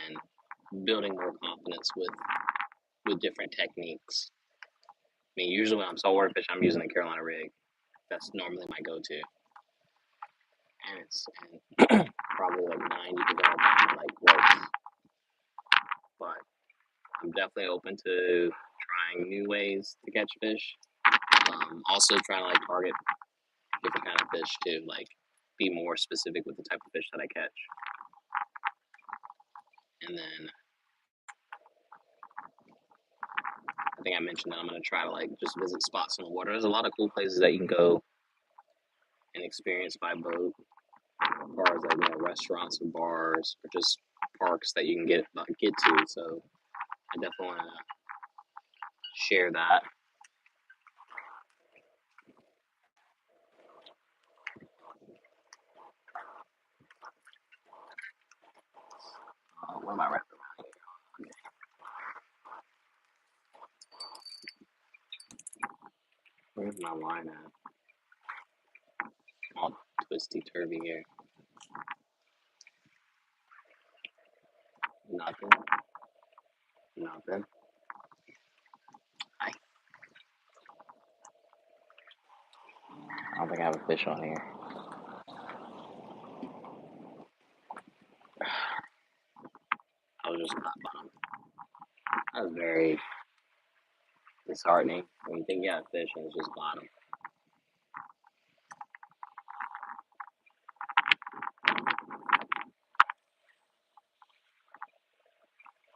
and building more confidence with different techniques. I mean, usually when I'm saltwater fishing, I'm using a Carolina rig. That's normally my go-to, and it's probably like 90% like works. But I'm definitely open to trying new ways to catch fish. Also trying to like target different kind of fish too, like be more specific with the type of fish that I catch. And then I think I mentioned that I'm gonna try to like just visit spots on the water. There's a lot of cool places that you can go and experience by boat, as far as like restaurants and bars, or just parks that you can get to. So I definitely want to share that. What am I wrapping around here? Okay. Where's my line at? All twisty turvy here. Nothing. Nothing. I don't think I have a fish on here. I was just caught bottom. That was very disheartening when you think you have a fish and it's just bottom.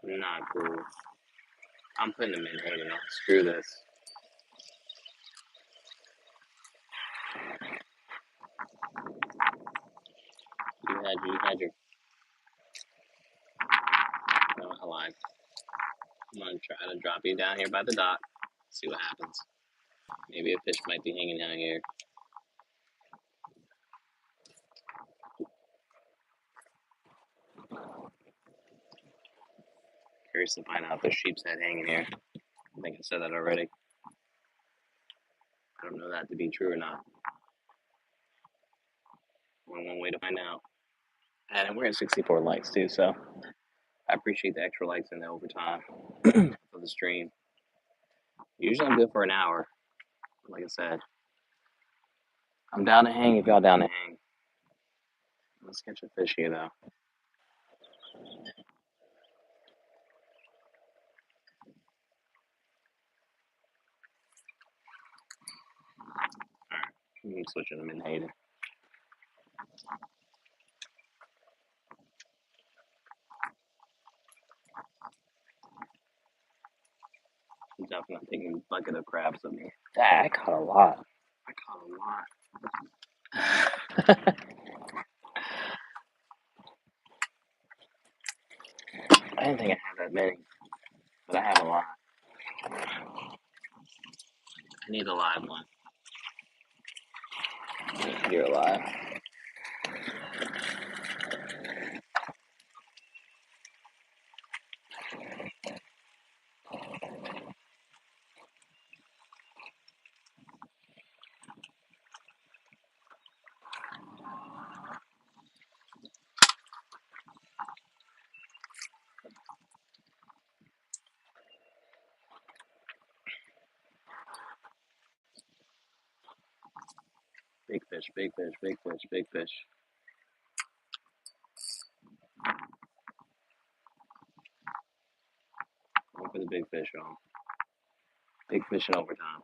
Not cool. I'm putting them in hating. Screw this. had your line. I'm gonna try to drop you down here by the dock. See what happens. Maybe a fish might be hanging down here. Curious to find out if there's sheep's head hanging here. I think I said that already. I don't know that to be true or not. Only one way to find out. And we're at 64 likes too, so I appreciate the extra likes and the overtime of the stream. Usually I'm good for an hour. Like I said, I'm down to hang if y'all down to hang. Let's catch a fish here though. Alright, I'm switching them in Hayden. I'm definitely taking a bucket of crabs with me. Dang, I caught a lot. I caught a lot. I didn't think I had that many, but I have a lot. I need a live one. You're alive. Big fish, big fish, big fish, big fish. Going for the big fish, y'all. Big fish in overtime.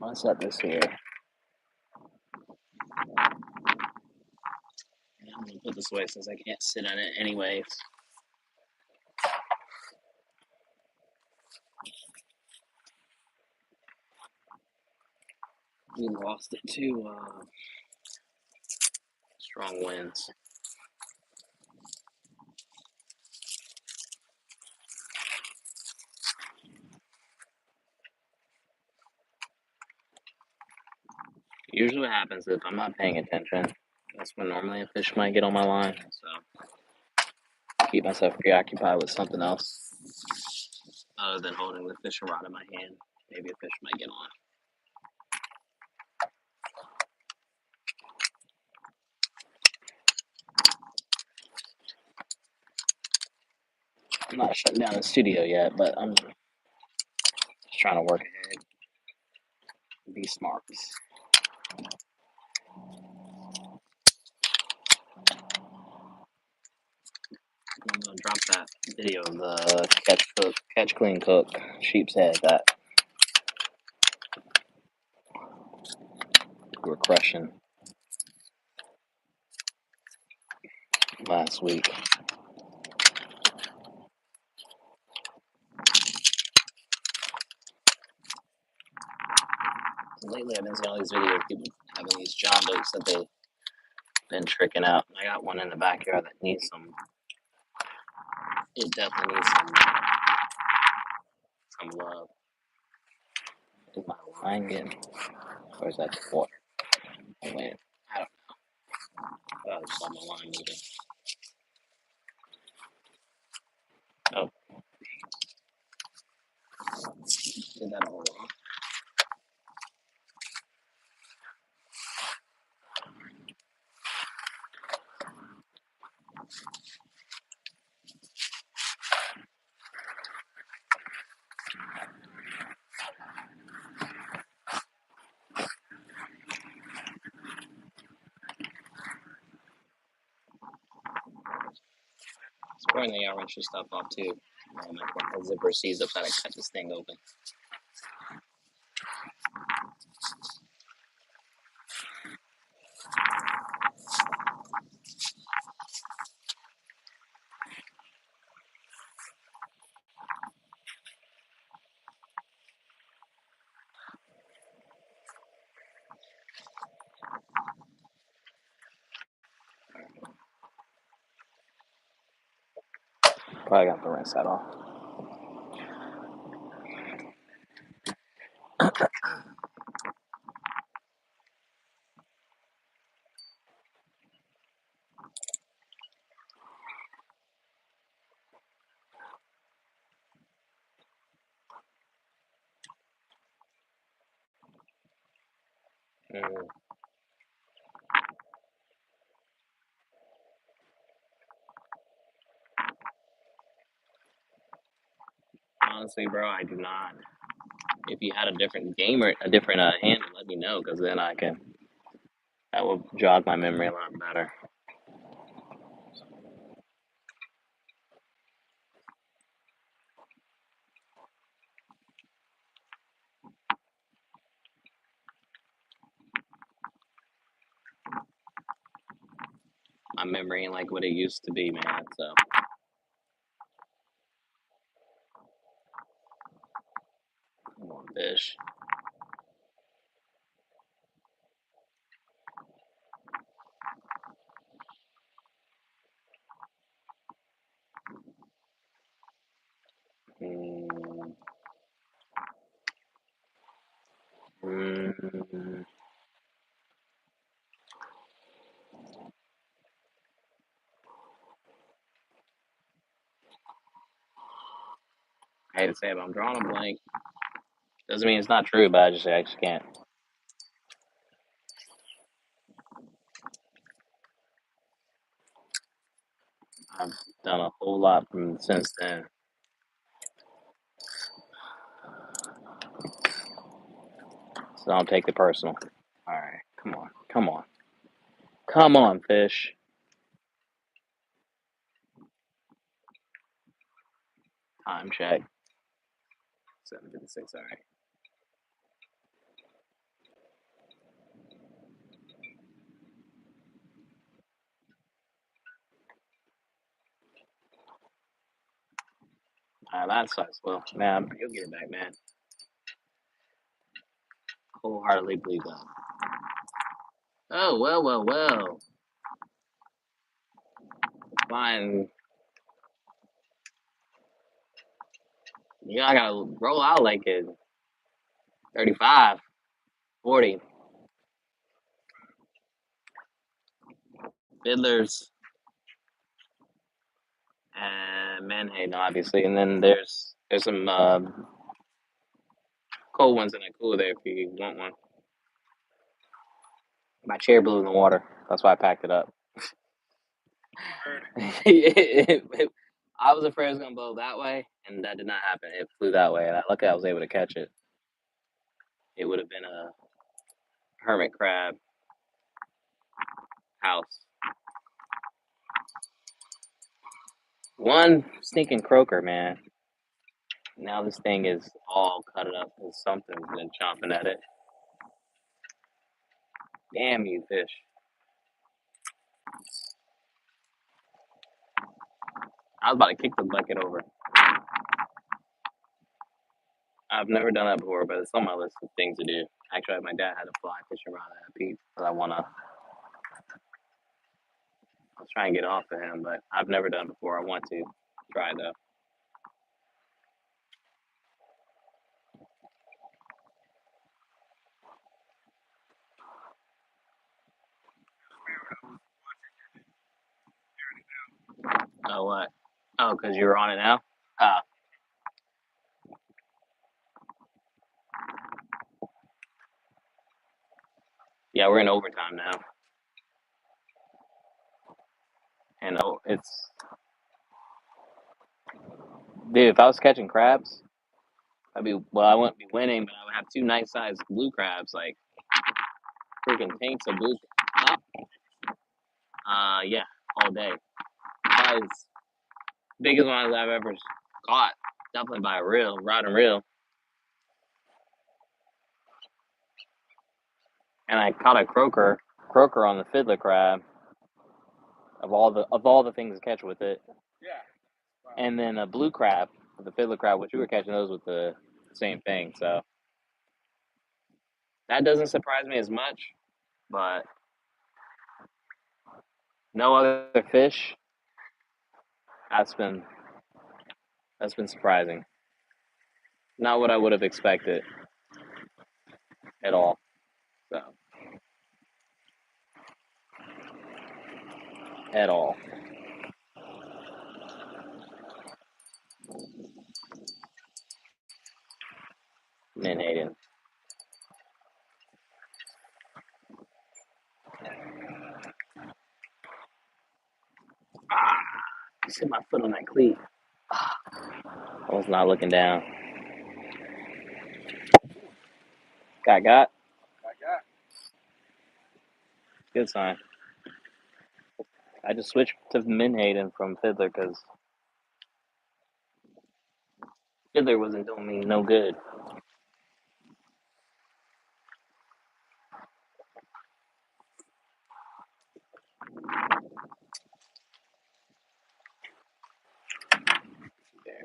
I'm gonna set this here. And I'm gonna put this away since I can't sit on it anyways. We lost it to strong winds. Usually what happens is if I'm not paying attention, that's when normally a fish might get on my line. So keep myself preoccupied with something else other than holding the fishing rod in my hand. Maybe a fish might get on. I'm not shutting down the studio yet, but I'm just trying to work ahead and be smart. I'm gonna drop that video of the catch, clean, cook, sheep's head that we were crushing last week. Lately, I've been seeing all these videos of people having these John boats that they've been tricking out. I got one in the backyard that needs some. It definitely needs some love. Is my line getting? Or is that the water? Oh, wait, I don't know. I just saw my line moving. Oh, did that all wrong. It's pouring the wrench and stuff off too. My zipper sees up that I cut this thing open. Probably got to rinse that off. Mm. Honestly, bro, I do not. If you had a different game or a different handle, let me know, because then that will jog my memory a lot better. My memory ain't like what it used to be, man. So, come on, fish. Mm. Mm. I hate to say it, but I'm drawing a blank. Doesn't mean it's not true, but I just can't. I've done a whole lot from since then. So don't take it personal. All right, come on, come on, come on, fish. Time check. 7:56. All right. That sucks. Well, man, you'll get it back, man. Wholeheartedly believe that. Oh, well, well, well. Fine. Yeah, I gotta roll out like it. 35, 40. Fiddlers and Manhattan, obviously. And then there's some cold ones in that cooler there if you want one. My chair blew in the water. That's why I packed it up. I was afraid it was gonna blow that way, and that did not happen. It flew that way, and luckily I was able to catch it. It would have been a hermit crab house. One stinking croaker, man. Now this thing is all cut up, and something's been chomping at it. Damn you, fish! I was about to kick the bucket over. I've never done that before, but it's on my list of things to do. Actually, my dad had a fly fishing rod at Pete, but I was trying to get off of him, but I've never done it before. I want to try though. Oh what? Oh, because you're on it now. Ah, yeah, we're in overtime now, and oh, it's dude. If I was catching crabs, I wouldn't be winning, but I would have two nice sized blue crabs, like freaking tanks of blue. Yeah, all day. Probably as big as one I've ever caught. Definitely by a rod and reel. And I caught a croaker on the fiddler crab of all the things to catch with it. Yeah. And then a blue crab, the fiddler crab, which we were catching those with the same thing. So that doesn't surprise me as much, but no other fish. That's been That's been surprising. Not what I would have expected at all. So at all. Menhaden. Ah, just hit my foot on that cleat. I was not looking down. Got. Good sign. I just switched to Menhaden from Fiddler because Fiddler wasn't doing me no good. There.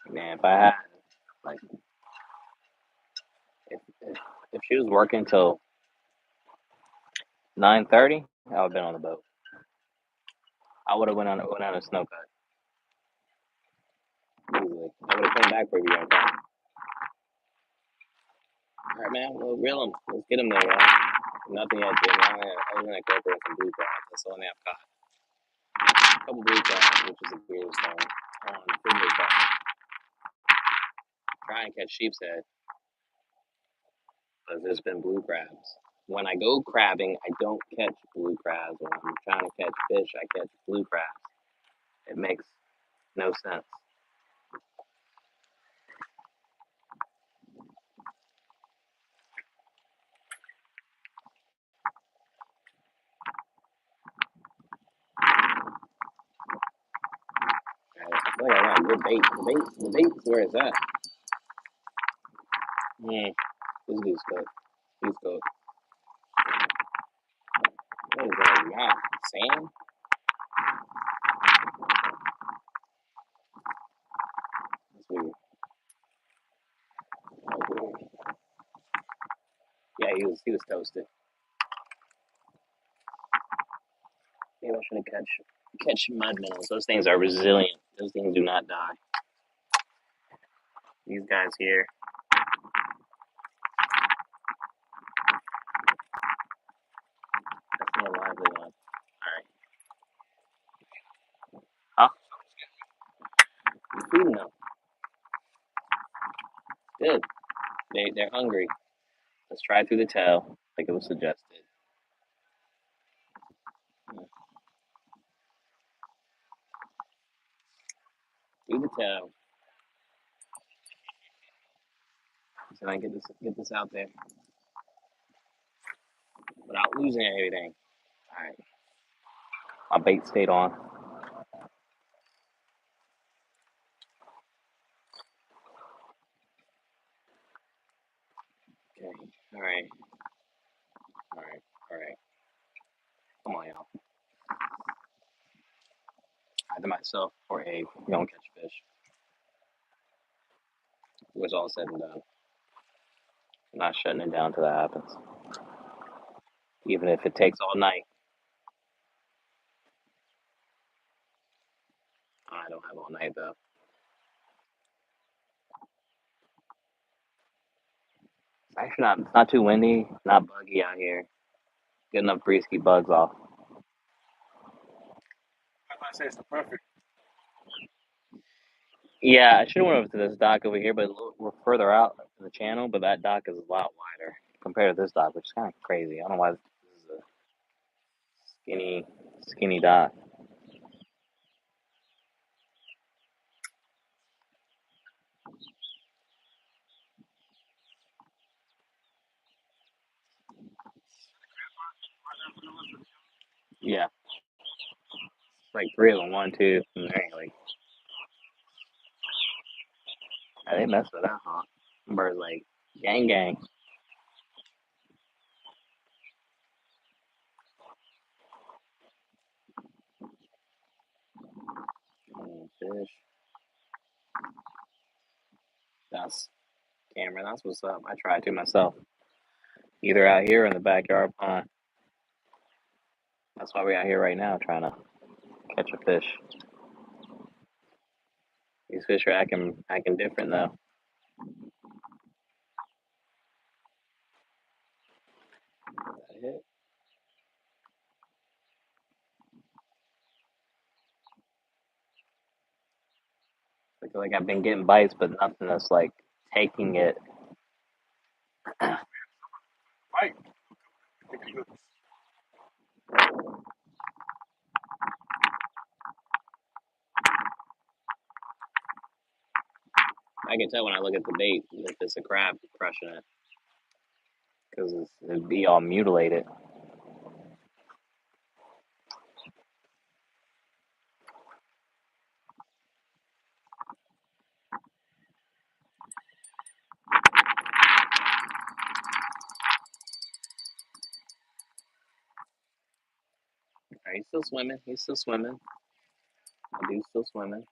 Man, if I had like if she was working till 9:30, I would have been on the boat. I would have went on a snow cut easily. I would have come back for you on time. All right, man. Well, reel them. Let's get them there, man. Nothing yet, Jimmy. Other than that gopher and some blue crabs. That's all I've got. A couple blue crabs, which is the weirdest thing. On Fiddler crab. Try and catch sheep's head, but there's been blue crabs. When I go crabbing, I don't catch blue crabs. When I'm trying to catch fish, I catch blue crabs. It makes no sense. I feel like I got a good bait. The bait is where it's at. This goose goat. Goose goat. What is that? Not sand? That's weird. That's weird. Yeah, he was toasted. Maybe I should catch mud minnows. Those things are resilient. Those things do not die. These guys here. That's no lively one. Alright. Huh? I'm feeding them. Good. They're hungry. Let's try through the tail, like it was suggested. Through the tail. So I can get this out there without losing everything. Alright. My bait stayed on. Okay. Alright. Alright. Alright. Come on, y'all. Either myself or Abe. We don't catch fish. It was all said and done. I'm not shutting it down till that happens. Even if it takes all night. I don't have all night though. It's actually not. It's not too windy. Not buggy out here. Good enough breeze to keep bugs off. I might say it's the perfect. Yeah, I should have went over to this dock over here, but we're further out in the channel. But that dock is a lot wider compared to this dock, which is kind of crazy. I don't know why this is a skinny dock. Yeah, it's like three of them. One, two, and there, like they messed with that, huh? Birds like gang gang. Fish. That's Cameron. That's what's up. I try to myself. Either out here or in the backyard pond. That's why we're out here right now trying to catch a fish. These fish are acting different though. I feel like I've been getting bites, but nothing that's like taking it. Right. I can tell when I look at the bait if it's a crab crushing it because it'd be all mutilated. Right, he's still swimming. He's still swimming. My dude's still swimming.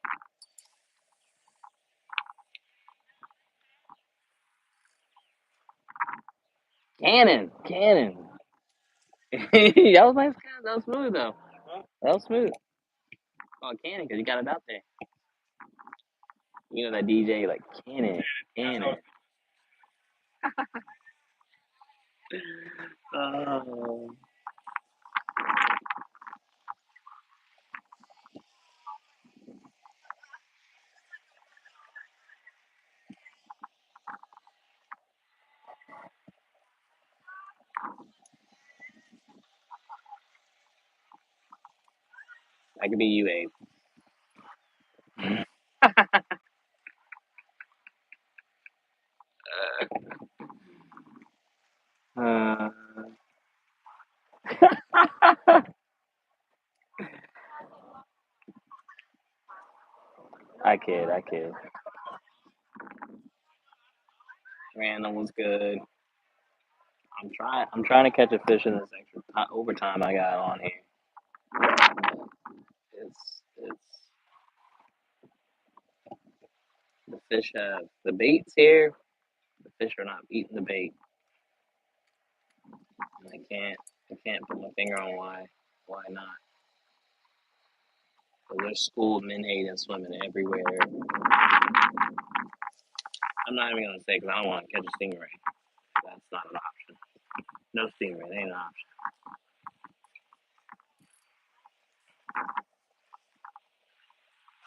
Cannon. That was nice. That was smooth though. Huh? That was smooth. Oh, Cannon, because you got it out there. You know that DJ like Cannon. Oh, that could be you, Abe. Uh, I kid. Random was good. I'm trying to catch a fish in this extra overtime I got on here. It's the fish have the baits here. The fish are not eating the bait, and I can't put my finger on why not. So there's school menhaden and swimming everywhere. I'm not even gonna say because I don't want to catch a stingray. That's not an option. No stingray, they ain't an option.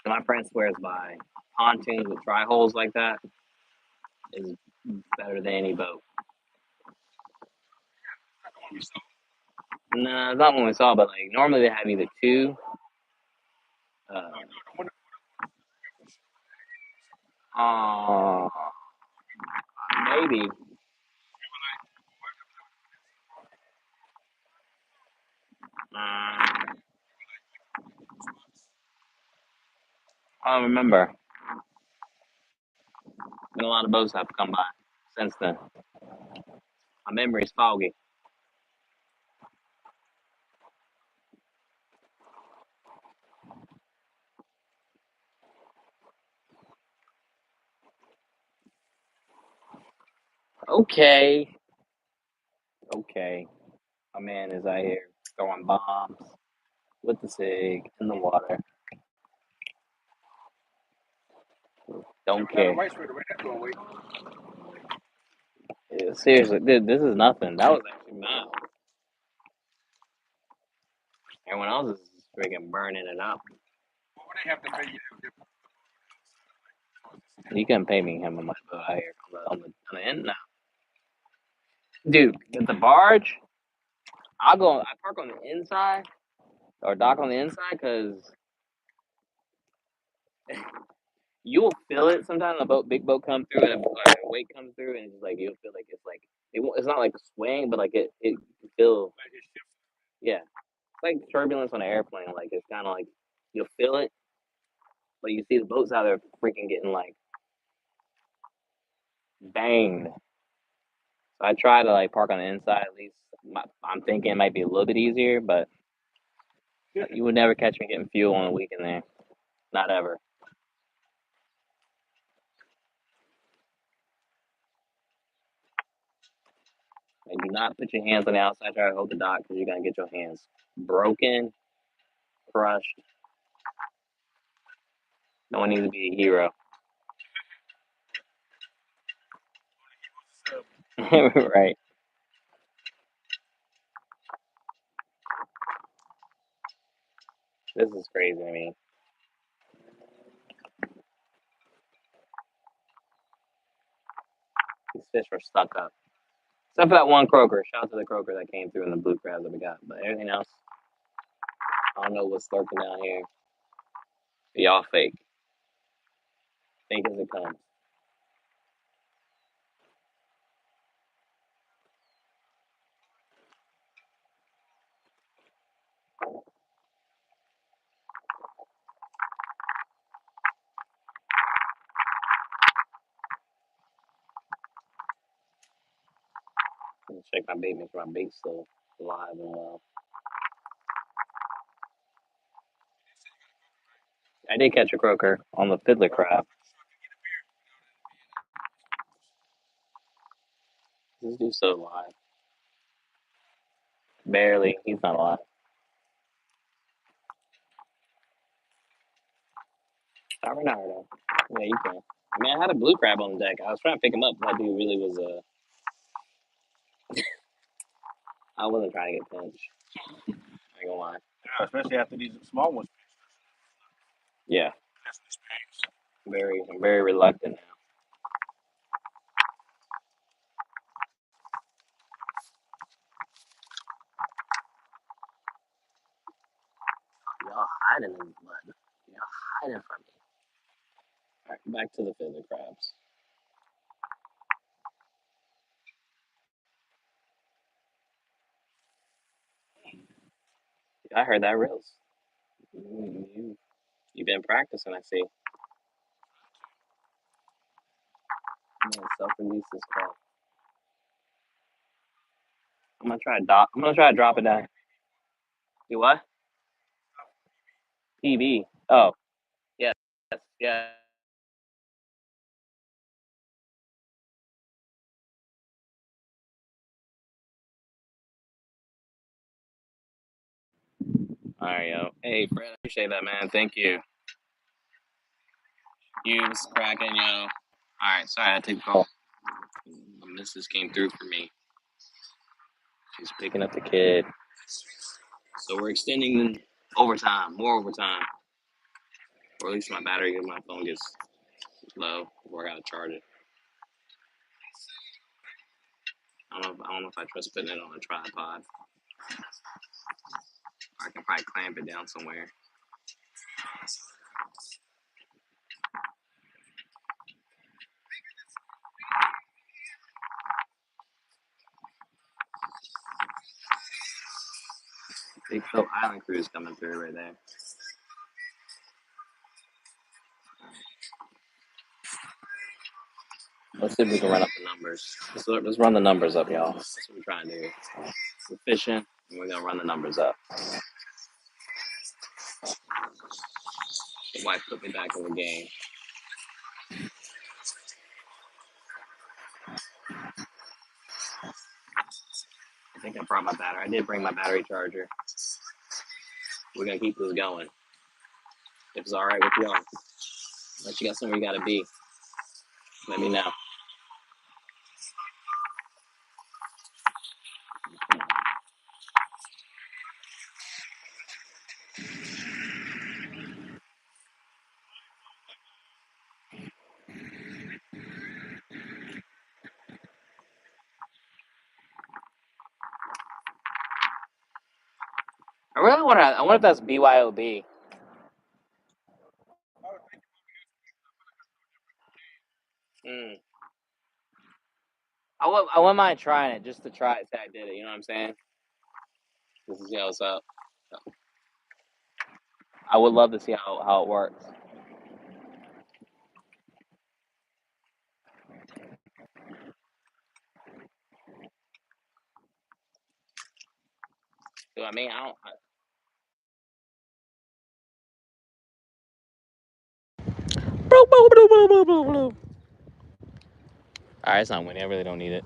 And my friend swears by pontoons with dry holes like that is better than any boat. No, it's not when we saw, but like normally they have either two. Uh, uh maybe. I don't remember. Been a lot of boats have come by since then. My memory's foggy. Okay, okay. My man is out here throwing bombs with the sig in the water. Don't care. Yeah, seriously, dude, this is nothing. That was actually mild. Everyone else is freaking burning it up. What would they have to pay you? You couldn't pay me him on my boat out here on the end now. Dude, with the barge, I park on the inside or dock on the inside because you'll feel it sometimes. Big boat comes through and a wake comes through and it's like you'll feel like it's like it's not like swaying, but like it feel yeah, it's like turbulence on an airplane. Like it's kind of like you'll feel it, but you see the boats out there freaking getting like banged. So I try to like park on the inside at least. I'm thinking it might be a little bit easier, but you would never catch me getting fuel on a weekend there. Not ever. And do not put your hands on the outside. Try to hold the dock because you're gonna get your hands broken, crushed. No one needs to be a hero. Right. This is crazy to me. These fish are stuck up. Except for that one croaker. Shout out to the croaker that came through in the blue crabs that we got. But everything else, I don't know what's lurking down here. Y'all fake. Fake as it comes. Check my bait, make sure my bait's still alive and well. I did catch a croaker on the fiddler crab. This dude's still alive. Barely. He's not alive. Not Renardo. Yeah, you can. I mean, I had a blue crab on the deck. I was trying to pick him up, but that dude really was I wasn't trying to get pinched. I ain't gonna lie. Yeah, especially after these small ones. Yeah. That's this pace. I'm very reluctant now. Y'all hiding in the mud. Y'all hiding from me. Alright, back to the fiddler crabs. I heard that reels. You've been practicing, I see. I'm gonna self-release this call. I'm gonna try to drop it down. Do what? PB. Oh, yes, yes. All right, yo. Hey, Fred, I appreciate that, man. Thank you. Hughes, cracking, yo. All right, sorry, I take the call. The missus came through for me. She's picking up the kid. So we're extending the overtime, more overtime. Or at least my battery in my phone gets low before I gotta charge it. I don't know if I trust putting it on a tripod. I can probably clamp it down somewhere. Big Phil Island cruise coming through right there. Let's see if we can run up the numbers. Let's run the numbers up, y'all. That's what we're trying to do. We're fishing, and we're gonna run the numbers up. The wife put me back in the game. I think I brought my battery. I did bring my battery charger. We're gonna keep this going. If it's all right with y'all, unless you got somewhere you gotta be, let me know. I really want to. I wonder if that's BYOB. Mm. I wouldn't mind trying it just to try it. Say I did it. You know what I'm saying? This is what's up. I would love to see how it works. So I mean, I don't. All right, it's not winning. I really don't need it.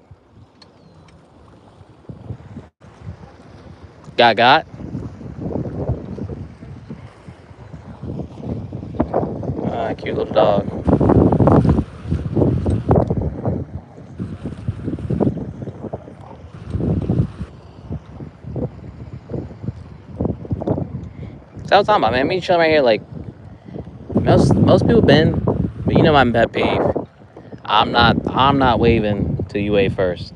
Got. Cute little dog. So I was talking about, man. Me chilling right here, like most people been, but you know my pet peeve. I'm not waving till you wave first.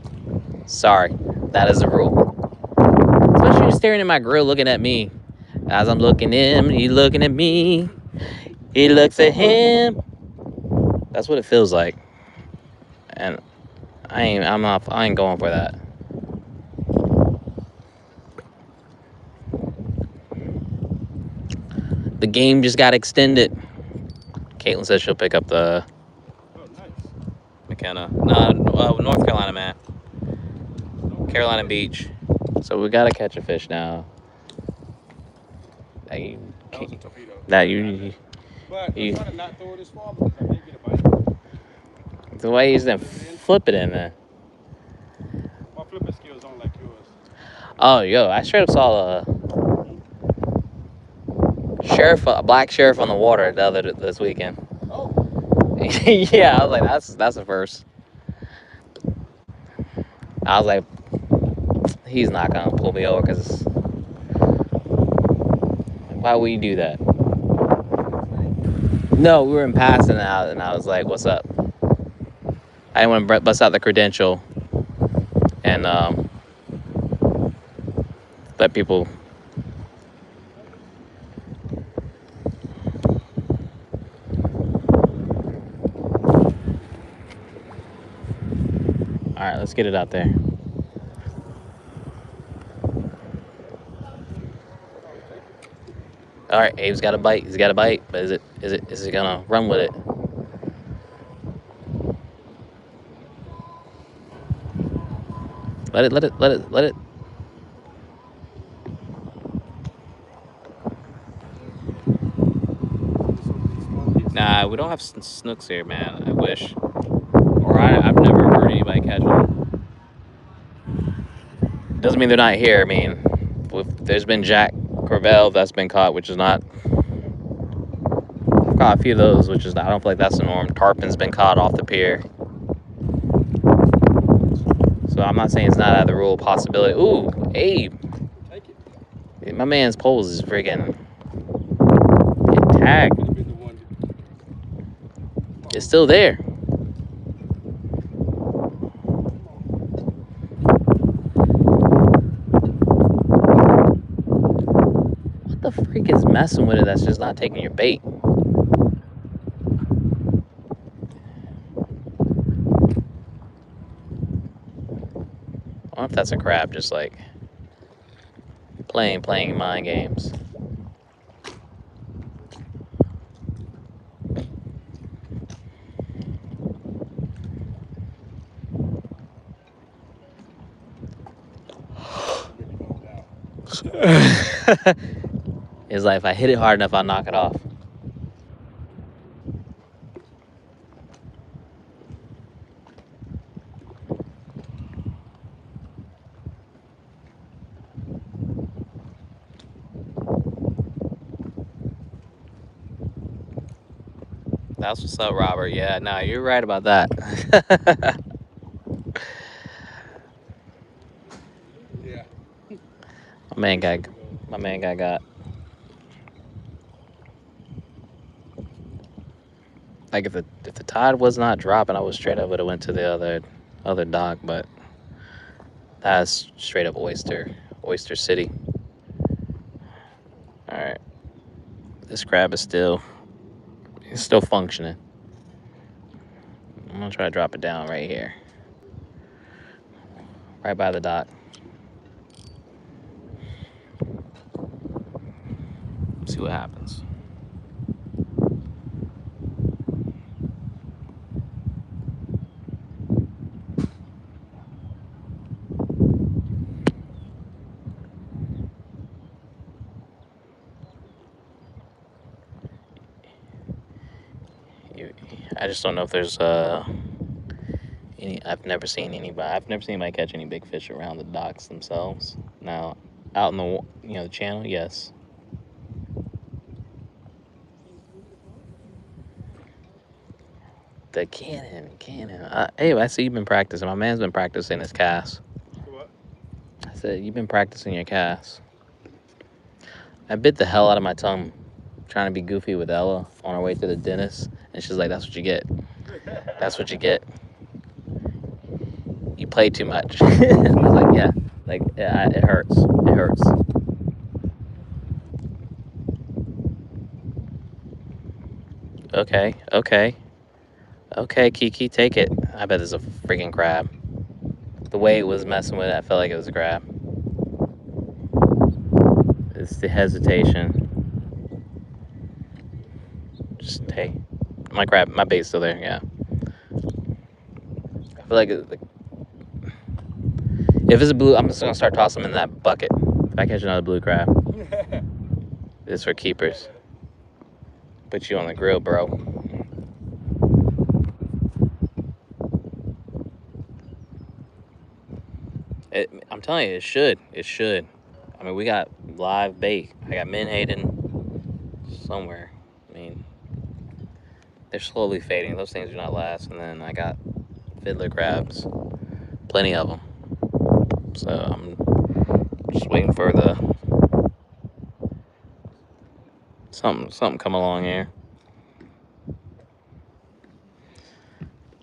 Sorry, that is the rule. Especially you're staring at my grill, looking at me. As I'm looking at him, he looking at me. He looks at him. That's what it feels like, and I ain't going for that. The game just got extended. Caitlin says she'll pick up the Oh, nice. McKenna. North Carolina, man. Carolina Beach. So we gotta catch a fish now. That you, That was a torpedo. that you, But I'm you trying to not throw it this far because I did get a bite. the way he's gonna flip it in there. My flipping skills don't like yours. Oh, yo, I straight up saw a black sheriff on the water this weekend. Oh. Yeah, I was like, that's a first. I was like, he's not gonna pull me over because why would you do that? No, we were in passing out, and I was like, "What's up?" I didn't want to bust out the credential and let people. All right, let's get it out there. All right, Abe's got a bite. He's got a bite, but is it gonna run with it? Let it. Nah, we don't have snooks here, man. I wish. Or I've never heard anybody catch one. Doesn't mean they're not here. I mean, there's been Jack Corvell that's been caught, which is not. I've caught a few of those, which is not, I don't feel like that's the norm. Tarpon's been caught off the pier. So I'm not saying it's not out of the rule possibility. Ooh, Abe. Take it. My man's poles is freaking getting tagged. It's still there. What the freak is messing with it that's just not taking your bait? I don't know if that's a crab, just like playing mind games. It's like if I hit it hard enough, I'll knock it off. That's what's up, Robert. Yeah, no, you're right about that. Yeah. My man got. Like if the tide was not dropping, I was straight up would have went to the other dock, but that's straight up oyster city. All right, this crab is still functioning. I'm gonna try to drop it down right here, right by the dock. See what happens. I just don't know if there's any. I've never seen anybody catch any big fish around the docks themselves. Now, out in the channel, yes. the cannon. Hey, I see you've been practicing. My man's been practicing his cast. What? I said, you've been practicing your cast. I bit the hell out of my tongue trying to be goofy with Ella on our way to the dentist. And she's like, that's what you get. That's what you get. You play too much. I was like, yeah. Like, it hurts. It hurts. Okay. Okay, Kiki, take it. I bet it's a freaking crab. The way it was messing with it, I felt like it was a crab. It's the hesitation. Just, hey. My bait's still there, yeah. I feel like if it's a blue, I'm just gonna start tossing them in that bucket. If I catch another blue crab, it's for keepers. Put you on the grill, bro. I'm telling you, it should. It should. I mean, we got live bait. I got menhaden somewhere. I mean, they're slowly fading. Those things do not last. And then I got fiddler crabs. Plenty of them. So I'm just waiting for the something come along here.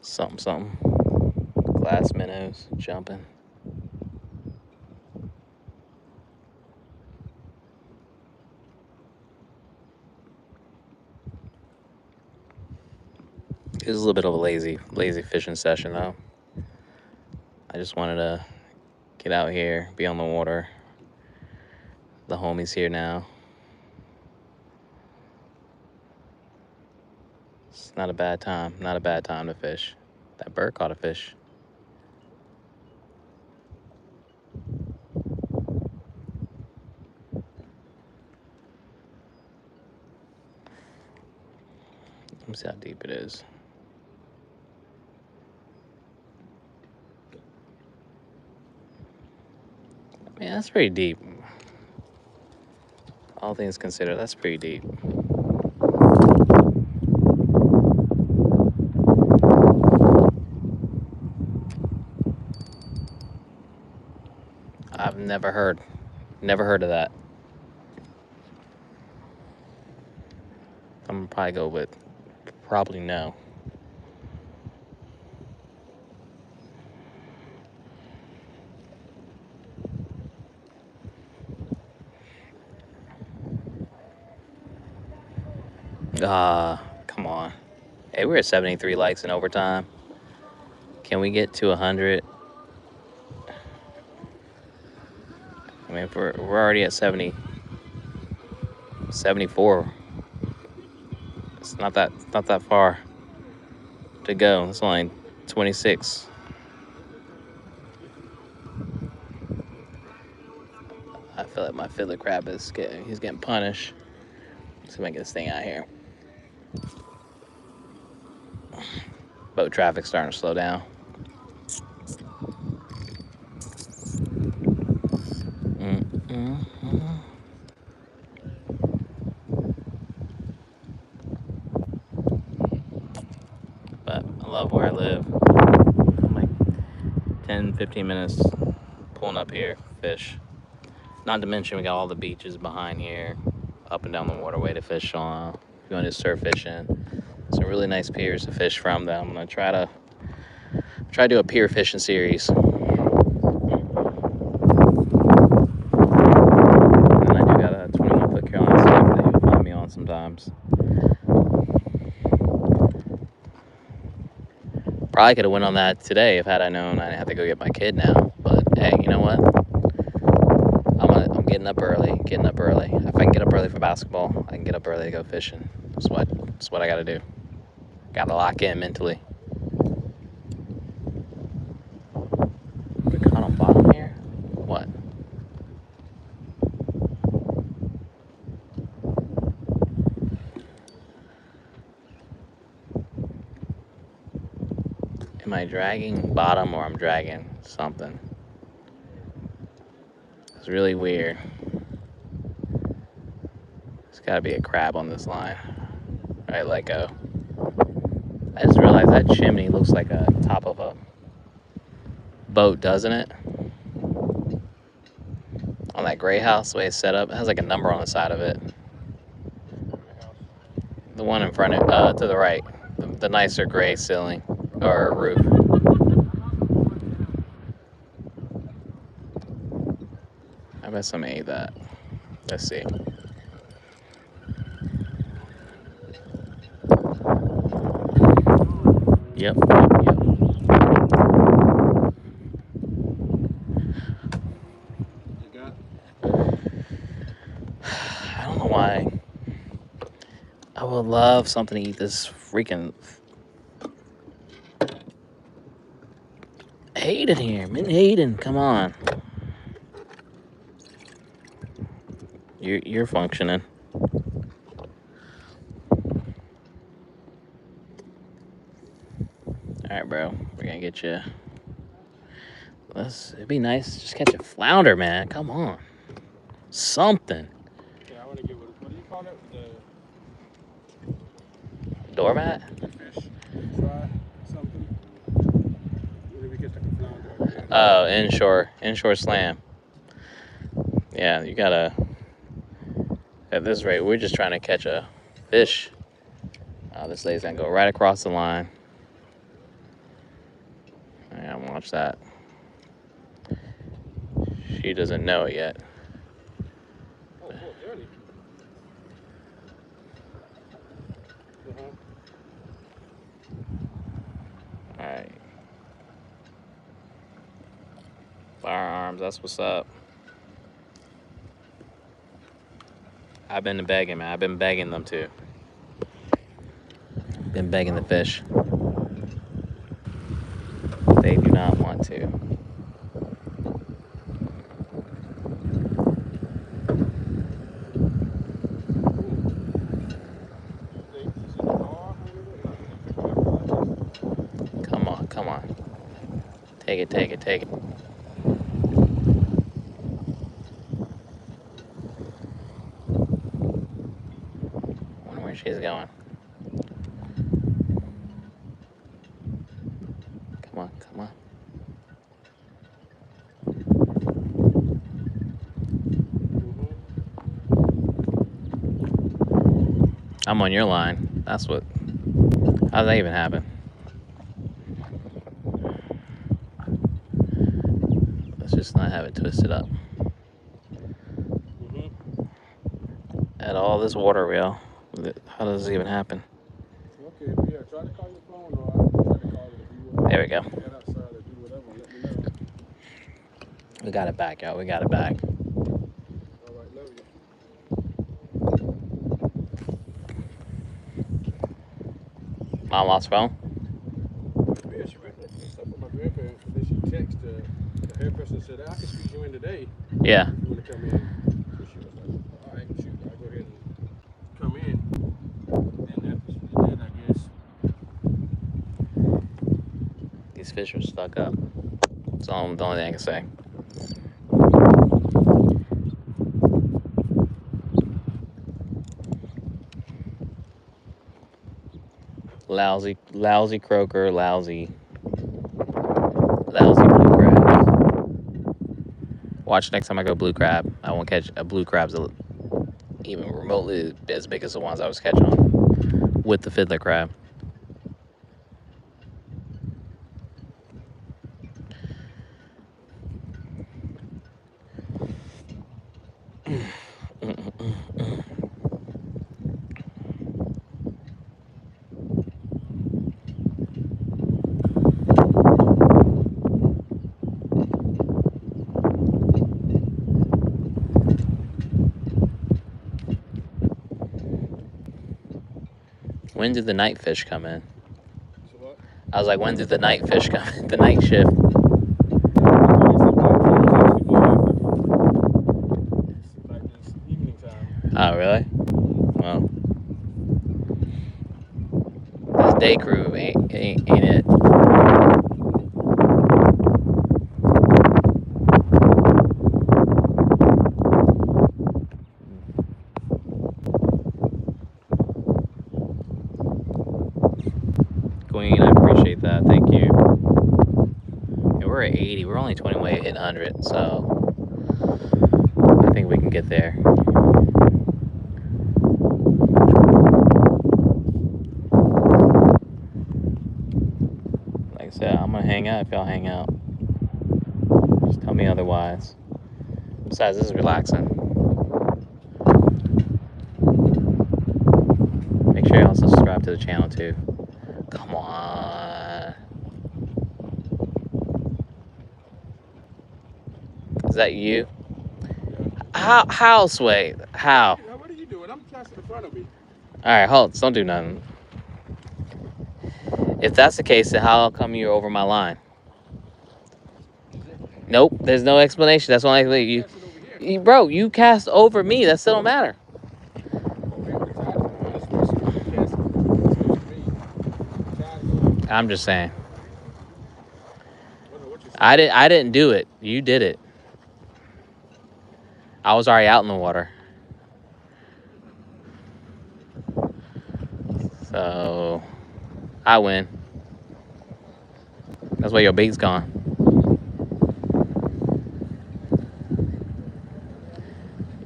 Something. Glass minnows jumping. It was a little bit of a lazy fishing session though. I just wanted to get out here, be on the water. The homie's here now. It's not a bad time. Not a bad time to fish. That bird caught a fish. Let me see how deep it is. Man, that's pretty deep. All things considered, that's pretty deep. I've never heard of that. I'm gonna probably go with probably no. Come on. Hey, we're at 73 likes in overtime. Can we get to 100? I mean, if we're already at 74. It's not that far to go. It's only 26. I feel like my fiddler crab he's getting punished. Let's see if I can get this thing out here. Boat traffic's starting to slow down. But I love where I live. I'm like 10, 15 minutes pulling up here, fish. Not to mention we got all the beaches behind here, up and down the waterway to fish on. If you want to surf fishing, some really nice piers to fish from. That I'm gonna try to do a pier fishing series. And I do got a 21-foot Carolina stuff that you can find me on sometimes. Probably could have went on that today if had I known I have to go get my kid now. But hey, you know what? I'm getting up early. If I can get up early for basketball, I can get up early to go fishing. That's what I got to do. Got to lock in mentally. We caught on bottom here. What? Am I dragging bottom or I'm dragging something? It's really weird. There's got to be a crab on this line. All right, let go. I just realized that chimney looks like a top of a boat, doesn't it? On that gray house, the way it's set up, it has like a number on the side of it. The one in front of, to the right, the nicer gray ceiling or roof. I bet somebody ate that. Let's see. Yep. I don't know why. I would love something to eat this freaking Hayden here. Min Hayden, come on. You're functioning. Alright, bro. We're gonna get you. It'd be nice to just catch a flounder, man. Come on. Something. Yeah, I want to get what do you call it? The Doormat? fish fry something. When we get like a flounder. Oh, inshore slam. Yeah, you gotta. At this rate, we're just trying to catch a fish. This lady's gonna go right across the line. Yeah, watch that. She doesn't know it yet. Oh, dirty. All right. Firearms, that's what's up. I've been begging, man. I've been begging them to. Been begging the fish. They do not want to. Come on. Take it. I wonder where she's going. Come on. I'm on your line. How did that even happen? Let's just not have it twisted up. At all this water wheel. How does this even happen? Okay, yeah, try to call your phone or I'll try to call it if you want. There we go. Get outside or do whatever, let me know. We got it back, y'all. We got it back. All right, love you. Mom lost phone? Yeah, she went stuff with my grandparents, and then she texted the hairdresser and said, I can squeeze you in today. Yeah. If you want to come in. So she was like, all right, shoot, I'll go ahead and come in. And after she did that, I guess. These fish are stuck up. That's the only thing I can say. Lousy croaker, lousy blue crabs. Watch next time I go blue crab. I won't catch a blue crabs even remotely as big as the ones I was catching on with the fiddler crab. When did the night fish come in? So what? I was like, when did the night fish come in? The night shift. Like this evening time. Oh, really? Well, this day crew ain't it. we're at 80. We're only 20 away hit 100, so I think we can get there. Like I said, I'm gonna hang out if y'all hang out. Just tell me otherwise. Besides, this is relaxing. Make sure y'all subscribe to the channel too. Come on. Is that you? How, Sway? How? What are you doing? I'm casting in front of me. Alright, hold. Don't do nothing. If that's the case, then how come you're over my line? Nope, there's no explanation. That's why bro, you cast over me. That still don't matter. I'm just saying. I didn't do it. You did it. I was already out in the water. So I win. That's why your bait's gone.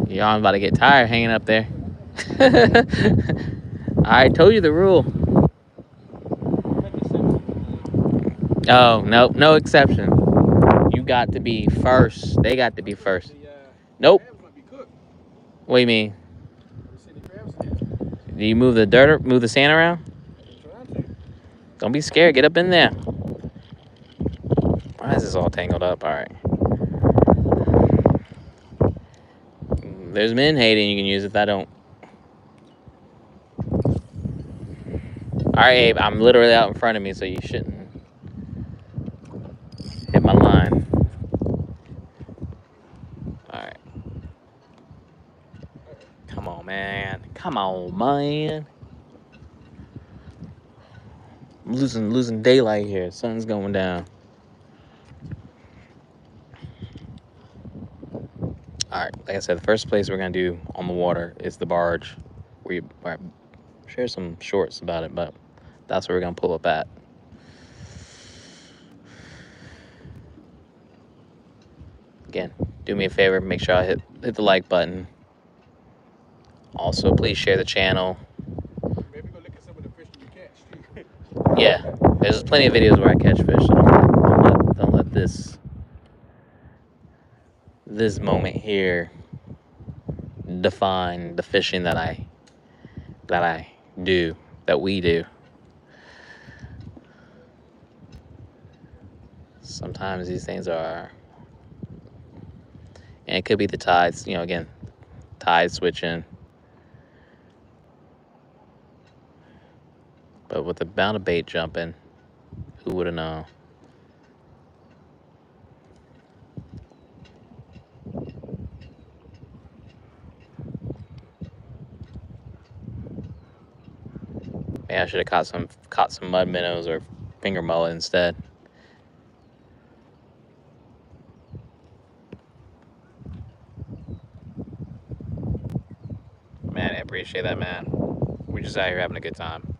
Y'all about to get tired hanging up there. I told you the rule. Oh, nope, no exception. You got to be first. They got to be first. Nope. What do you mean? Do you move the dirt or move the sand around? Don't be scared. Get up in there. Why is this all tangled up? All right. There's menhaden you can use if I don't. All right, Abe. I'm literally out in front of me, so you shouldn't hit my line. All right. Come on, man. Come on, man. I'm losing daylight here. Sun's going down. All right, like I said, the first place we're gonna do on the water is the barge. We share some shorts about it, but that's where we're gonna pull up at. Again, do me a favor, make sure I hit the like button. Also, please share the channel. Maybe go look at some of the fish you catch too. Yeah, there's plenty of videos where I catch fish. So don't let this moment here define the fishing that we do. Sometimes these things are, and it could be the tides. You know, again, tide switching. But with the amount of bait jumping, who would have known? Man, I should have caught some mud minnows or finger mullet instead. Man, I appreciate that, man. We're just out here having a good time.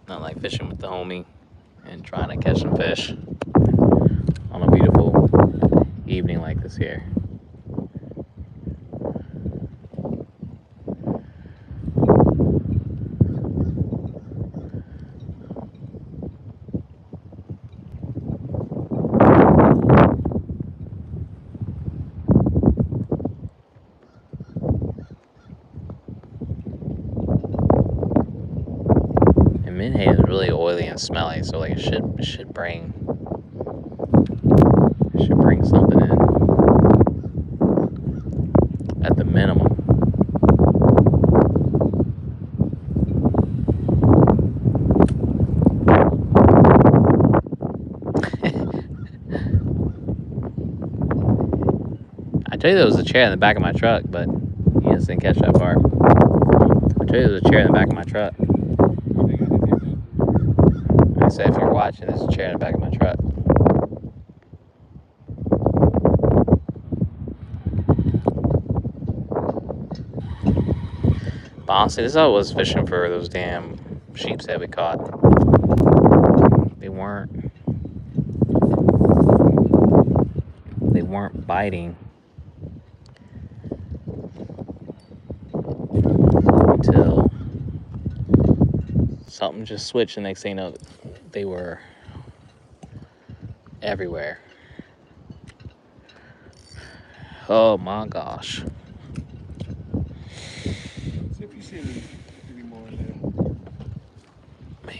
Not like fishing with the homie and trying to catch some fish on a beautiful evening like this here. Menhaden is really oily and smelly, so like it should bring something in at the minimum. I told you there was a chair in the back of my truck, but you just didn't catch that part. I told you there was a chair in the back of my truck. I said, if you're watching, there's a chair in the back of my truck. But honestly, this is all I was fishing for those damn sheeps that we caught. They weren't weren't biting until something just switched. The next thing you know, they were everywhere. Oh my gosh. See if you see any more in there.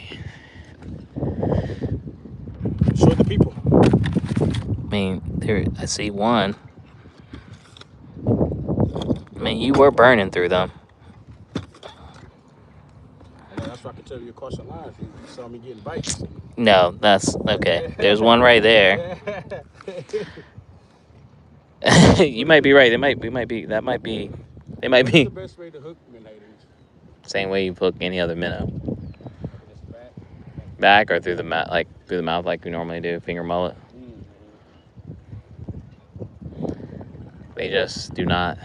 Show the people. I mean, there. I see one. I mean, you were burning through them. That's why I could tell you across the line. You saw me getting bites. No, that's okay. There's one right there. You might be right. They might be. That might be. They might What's be. the best way to hook menhaden? Same way you hook any other minnow. Just back. Back or through the mouth, like we normally do. Finger mullet. They just do not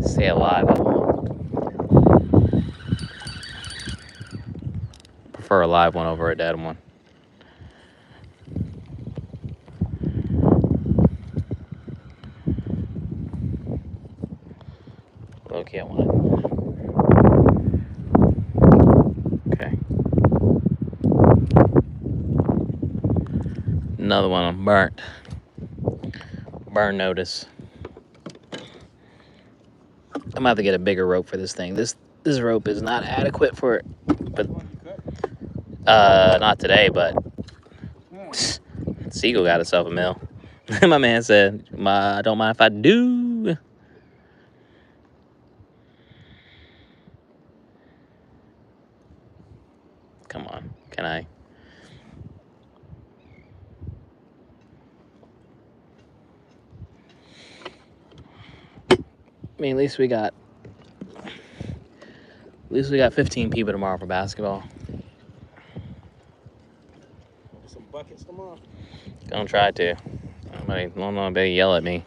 stay alive that long. Prefer a live one over a dead one. Okay, I want it. Okay. Another one on burnt. Burn notice. I'm gonna have to get a bigger rope for this thing. This rope is not adequate for it. But not today, but Seagull got himself a mill. My man said, I don't mind if I do. Come on, can I? I mean, at least we got 15 people tomorrow for basketball. Some buckets tomorrow. Gonna try to. Nobody yell at me.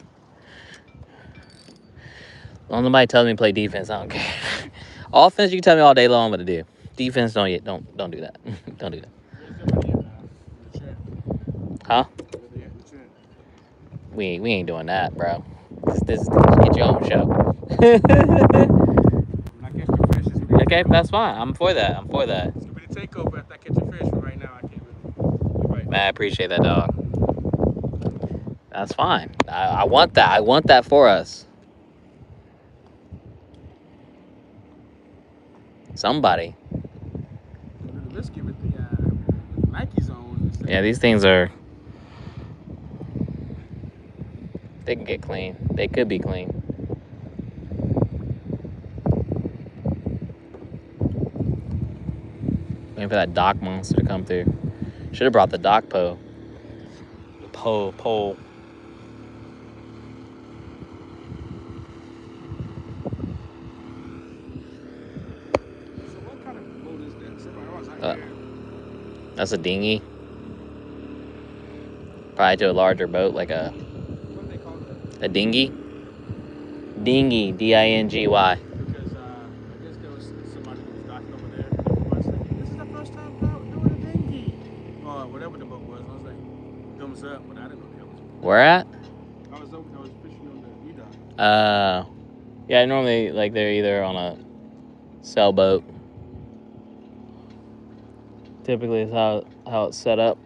Don't nobody tell me to play defense. I don't care. Offense, you can tell me all day long what to do. Defense, don't do that. Don't do that. Huh? We ain't doing that, bro. This get your own show. Okay, that's fine. I'm for that. It's gonna be the takeover after I catch a fish. But right now, I can't really. Right. Man, I appreciate that, dog. That's fine. I want that. I want that for us. Somebody. Let's give it the Nike zone. Yeah, these things are. They can get clean. They could be clean. Waiting for that dock monster to come through. Should have brought the dock pole. Pole. So what kind of boat is that? That's a dinghy. Probably to a larger boat, like a. What do they call it? A dinghy. Dinghy, DINGY. Because I guess there was somebody who was docking over there. I was like, this is the first time doing a dinghy. Or whatever the boat was. I was like, thumbs up, but I didn't know the other was. Where at? I was fishing on the E-dock. Yeah, normally, like, they're either on a sailboat. Typically, is how it's set up.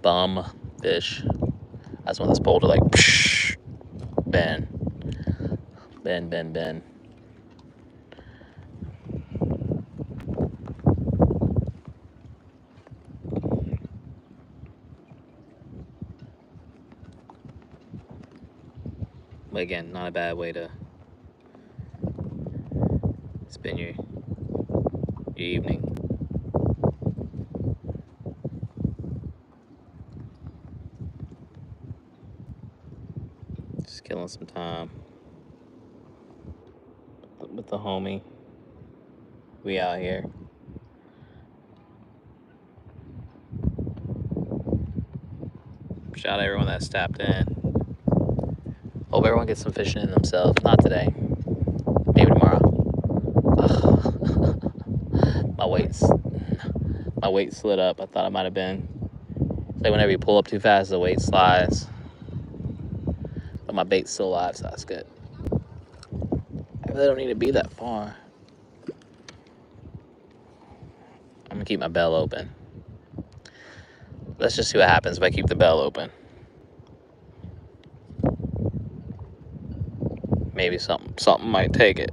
Bum fish. That's when this pole to like psh, bend. But again, not a bad way to spend your evening. Just killing some time with the homie. We out here. Shout out everyone that's tapped in. Hope everyone gets some fishing in themselves. Not today. Maybe tomorrow. my weights. My weight slid up. I thought it might have been. It's like whenever you pull up too fast, the weight slides. But my bait's still alive, so that's good. I really don't need to be that far. I'm gonna keep my bell open. Let's just see what happens if I keep the bell open. Maybe something might take it.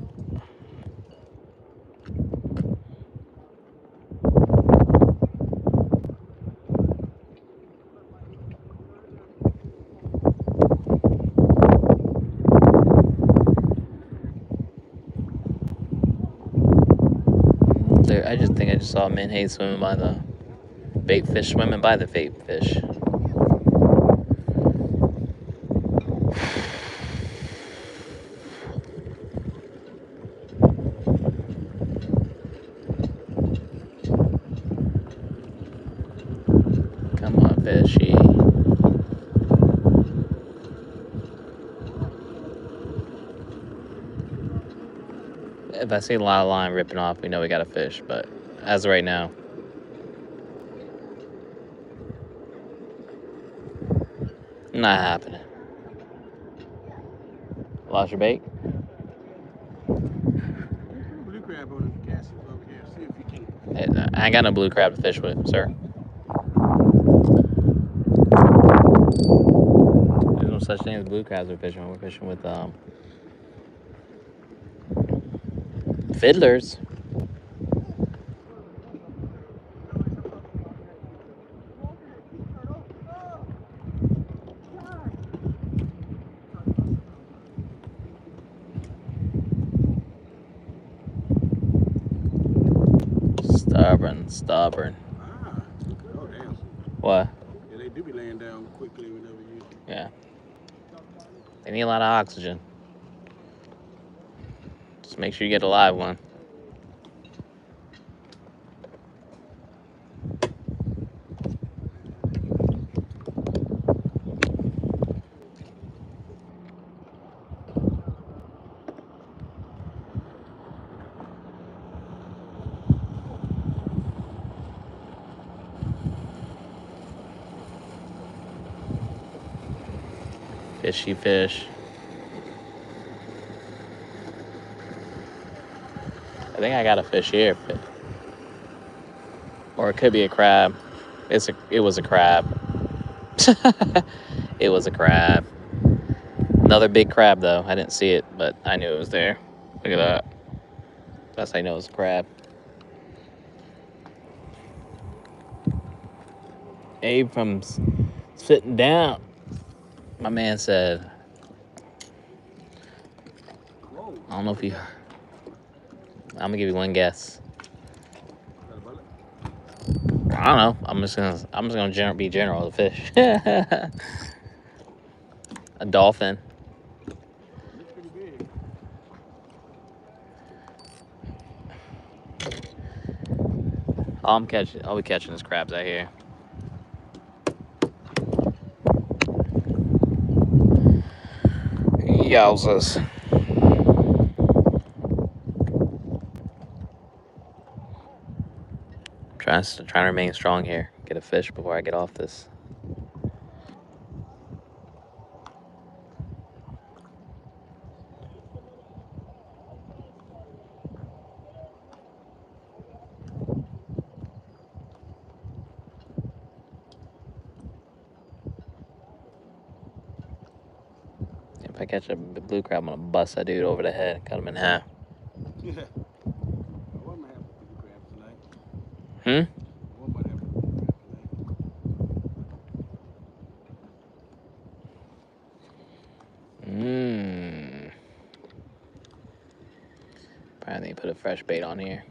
There, I just think I just saw menhaden swimming by the bait fish, swimming by the bait fish. Come on, fishy. If I see a lot of line ripping off, we know we got a fish, but as of right now, not happening. Lost your bait? Blue crab on the gas over here. See if you can. I ain't got no blue crab to fish with, sir. There's no such thing as blue crabs we're fishing. We're fishing with fiddlers. Stubborn. Ah, oh damn. What? Yeah, they do be laying down quickly whenever you. Yeah. They need a lot of oxygen. Just make sure you get a live one. Fishy fish. I think I got a fish here, or it could be a crab. It was a crab. It was a crab. Another big crab though. I didn't see it, but I knew it was there. Look at that. That's how I know it was a crab. Abe from sitting down. My man said, Whoa. I don't know if you. I'm gonna give you one guess. Got a bullet? I don't know. I'm just gonna be general. The fish. A dolphin. Looks pretty big. I'll be catching is crabs out here. Yowzers. Trying to remain strong here. Get a fish before I get off this. If I catch a blue crab, I'm gonna bust that dude over the head, cut him in half. Yeah. What might happen to the crab tonight? What might happen to the crab tonight? Probably need to put a fresh bait on here.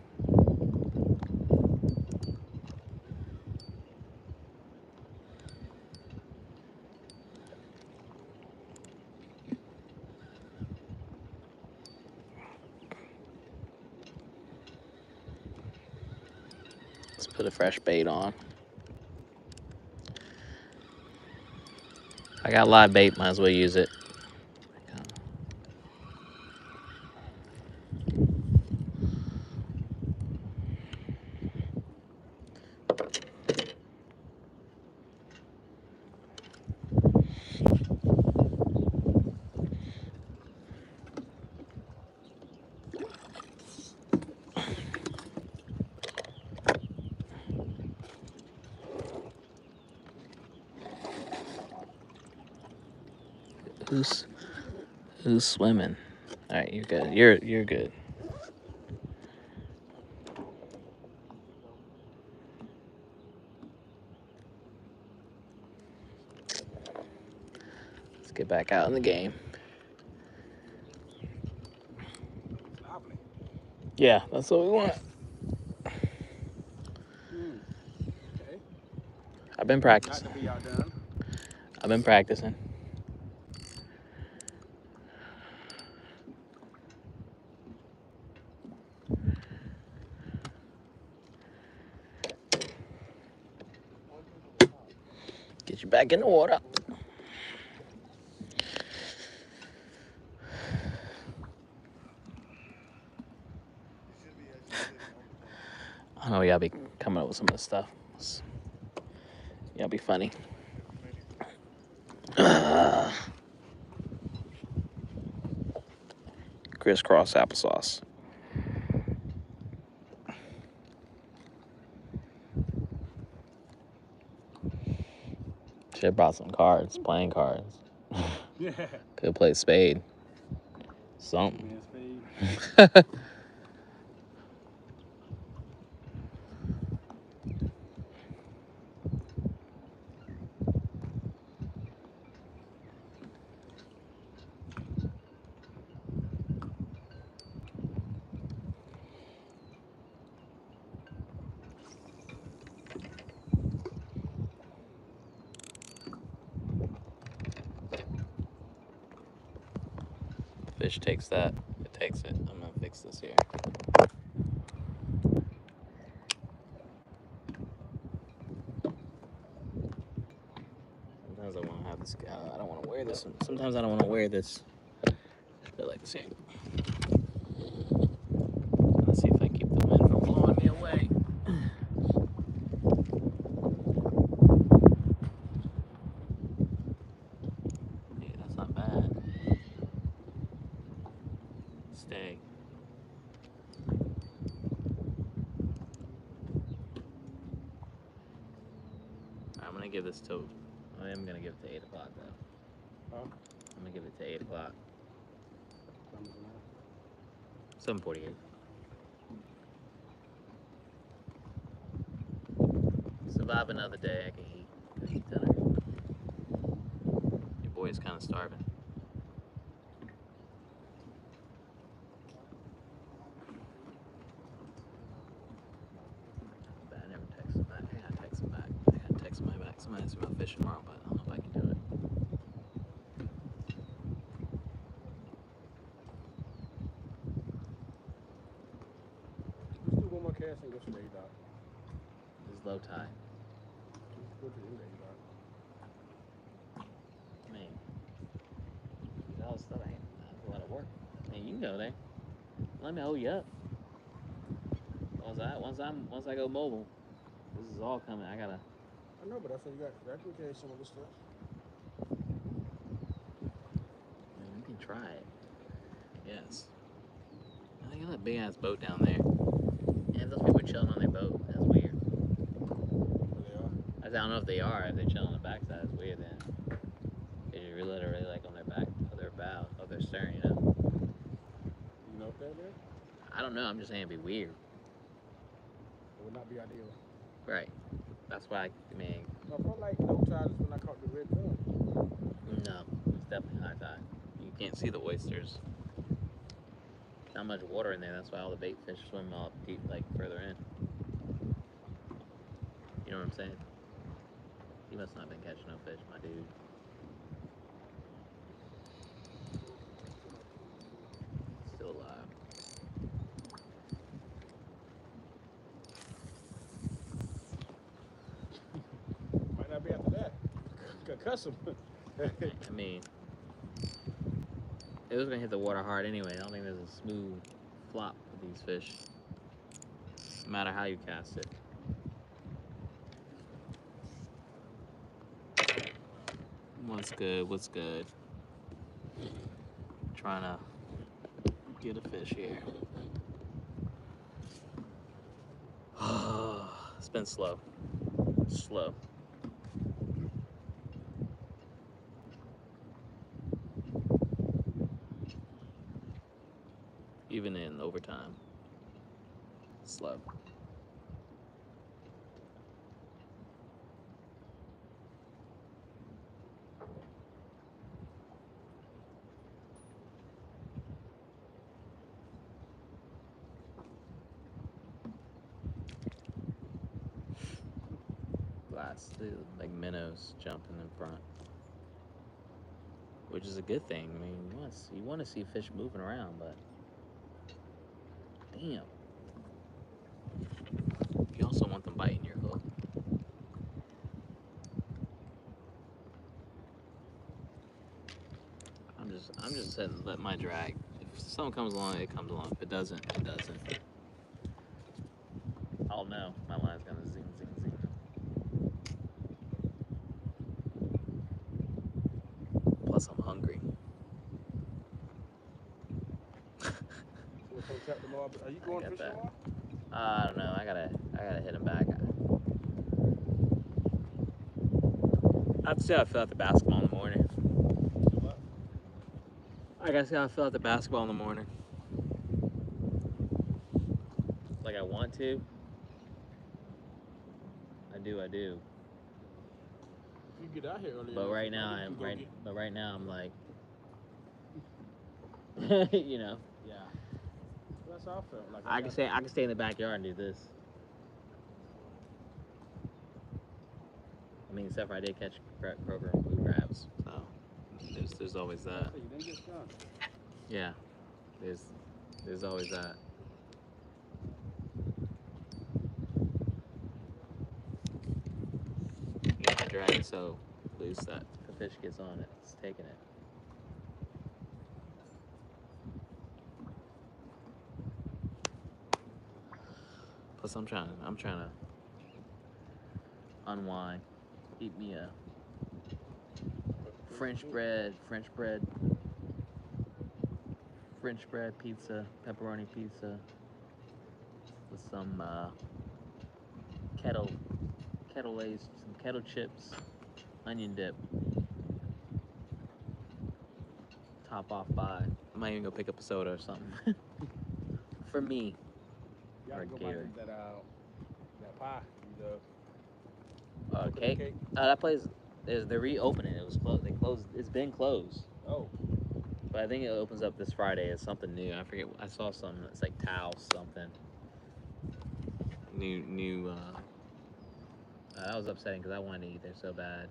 Let's put a fresh bait on. I got live bait, might as well use it. Who's who's swimming? All right, you're good. You're good. Let's get back out in the game. Lovely. Yeah, that's what we want. Okay. I've been Got practicing. to be outdone. I've been practicing. Get you back in the water. I know y'all be coming up with some of the stuff. Y'all be funny. Crisscross applesauce. Should have brought some cards, playing cards. Yeah. Could play spade. Something. Man, spade. Fish takes that. It takes it. I'm gonna fix this here. Sometimes I want to have this. I don't want to wear this. Sometimes I don't want to wear this. I feel like this here. Let's see if I keep the wind from blowing me away. Hey, that's not bad. Stay. I'm gonna give this to. I am gonna give it to 8 o'clock though. Huh? I'm gonna give it to 8 o'clock. 7:48. Survive another day. I can eat dinner. Your boy's kind of starving. But I never text him back. I gotta text him back. I gotta text him back. Somebody asked me about fishing tomorrow, but I don't know if I can do it. Let's do one more cast and go to the A-Dot. This is low tide. Let's go to the A-Dot. I mean, all this stuff ain't a lot of work. I mean, you can go there. Let me hold you up. Once I go mobile, this is all coming. I gotta. I know, but I said you got replicated some of the stuff. I mean, we can try it. Yes. I think that big ass boat down there. Yeah, those people are chilling on their boat. That's weird. Where they are. I don't know if they are. If they're chilling on the backside, it's weird then. Because you're literally like on their back, of their bow, of their stern, you know? You know if they're there? I don't know. I'm just saying it'd be weird. It would not be ideal. Right. That's why, I mean, I felt like low tide is when I caught the red tuna. no. It's definitely high tide. You can't see the oysters. Not much water in there. That's why all the bait fish swim all deep, like further in. You know what I'm saying? You must not have been catching no fish, my dude. Still alive. Might not be after that. Could cuss him. I mean, it was gonna hit the water hard anyway. I don't think there's a smooth flop with these fish. No matter how you cast it. What's good? What's good? Trying to get a fish here. It's been slow. Slow. even in overtime. Slow. Glass, like minnows jumping in front, which is a good thing. I mean, you want to see fish moving around, but damn, you also want them biting your hook. I'm just let my drag. If something comes along, it comes along. If it doesn't, it doesn't. I'll know. My line's gonna zing, zing, zing. Plus, I'm hungry. Are you going fishing tomorrow? I don't know. I gotta hit him back. I have to see how I feel at the basketball in the morning. What? I gotta see how I feel at the basketball in the morning. Like I want to. I do. If you get out here early. But right now I'm like, you know. Yeah. That's how I felt. Like I can stay in the backyard and do this. I mean, except for I did catch croaker and blue crabs, so there's always that. You didn't get skunk. Yeah, there's always that. I drag it so loose that if the fish gets on it, it's taking it. Plus, I'm trying to unwind, eat me a French bread pizza, pepperoni pizza with some kettle lace, some kettle chips, onion dip. Top off by. I might even go pick up a soda or something for me. You gotta go back to that pie. Cake. That place they're reopening. It was closed. They closed. It's been closed. Oh. But I think it opens up this Friday. It's something new. I forget. I saw something. It's like Tao something. New. That was upsetting because I wanted to eat there so bad.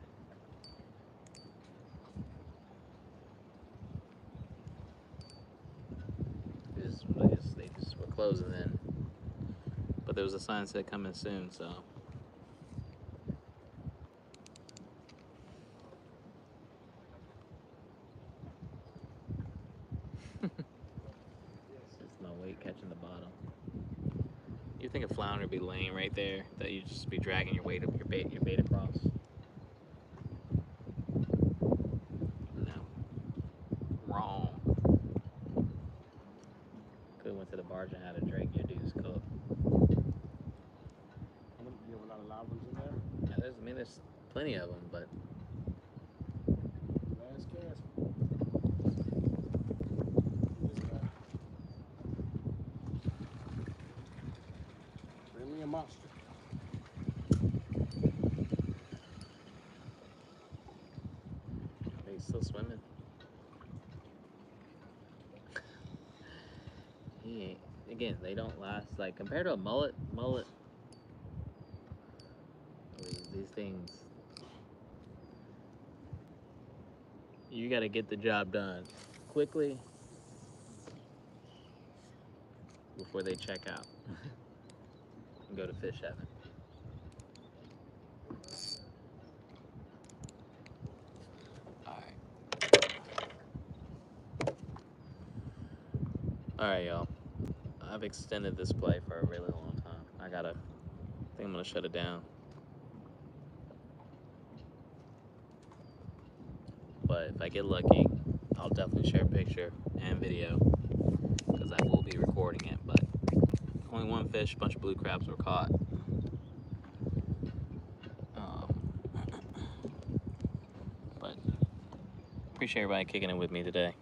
They just were closing then. But there was a sign that said coming soon, so. It's my weight catching the bottom. You think a flounder would be laying right there, that you just be dragging your weight up your bait across? No. Wrong. Could went to the barge and had a drink. Your dude's cook. You have a lot of live ones in there? Yeah, there's plenty of them, but. Last cast. Bring me a monster. Are you still swimming? Yeah. Again, they don't last. Like, compared to a mullet, these things, you gotta get the job done quickly before they check out and go to fish heaven. Alright, y'all. I've extended this play for a really long time. I think I'm gonna shut it down. But if I get lucky, I'll definitely share a picture and video because I will be recording it. But only one fish, a bunch of blue crabs were caught. But appreciate everybody kicking it with me today.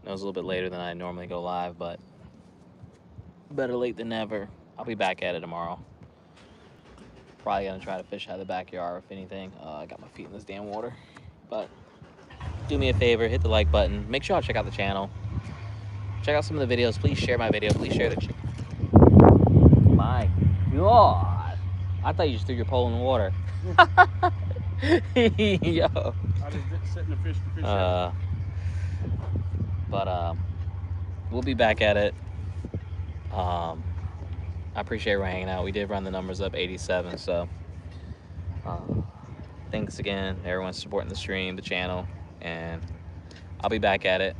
It was a little bit later than I normally go live, but better late than never. I'll be back at it tomorrow. Probably gonna try to fish out of the backyard if anything. I got my feet in this damn water. But do me a favor, hit the like button. Make sure y'all check out the channel. Check out some of the videos. Please share my video. Please share the channel. My God. I thought you just threw your pole in the water. Yo. I just setting the fish. But we'll be back at it. I appreciate everyone hanging out. We did run the numbers up 87, so thanks again, everyone supporting the stream, the channel, and I'll be back at it.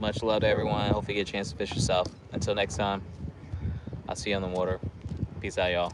Much love to everyone. Hope you get a chance to fish yourself. Until next time, I'll see you on the water. Peace out, y'all.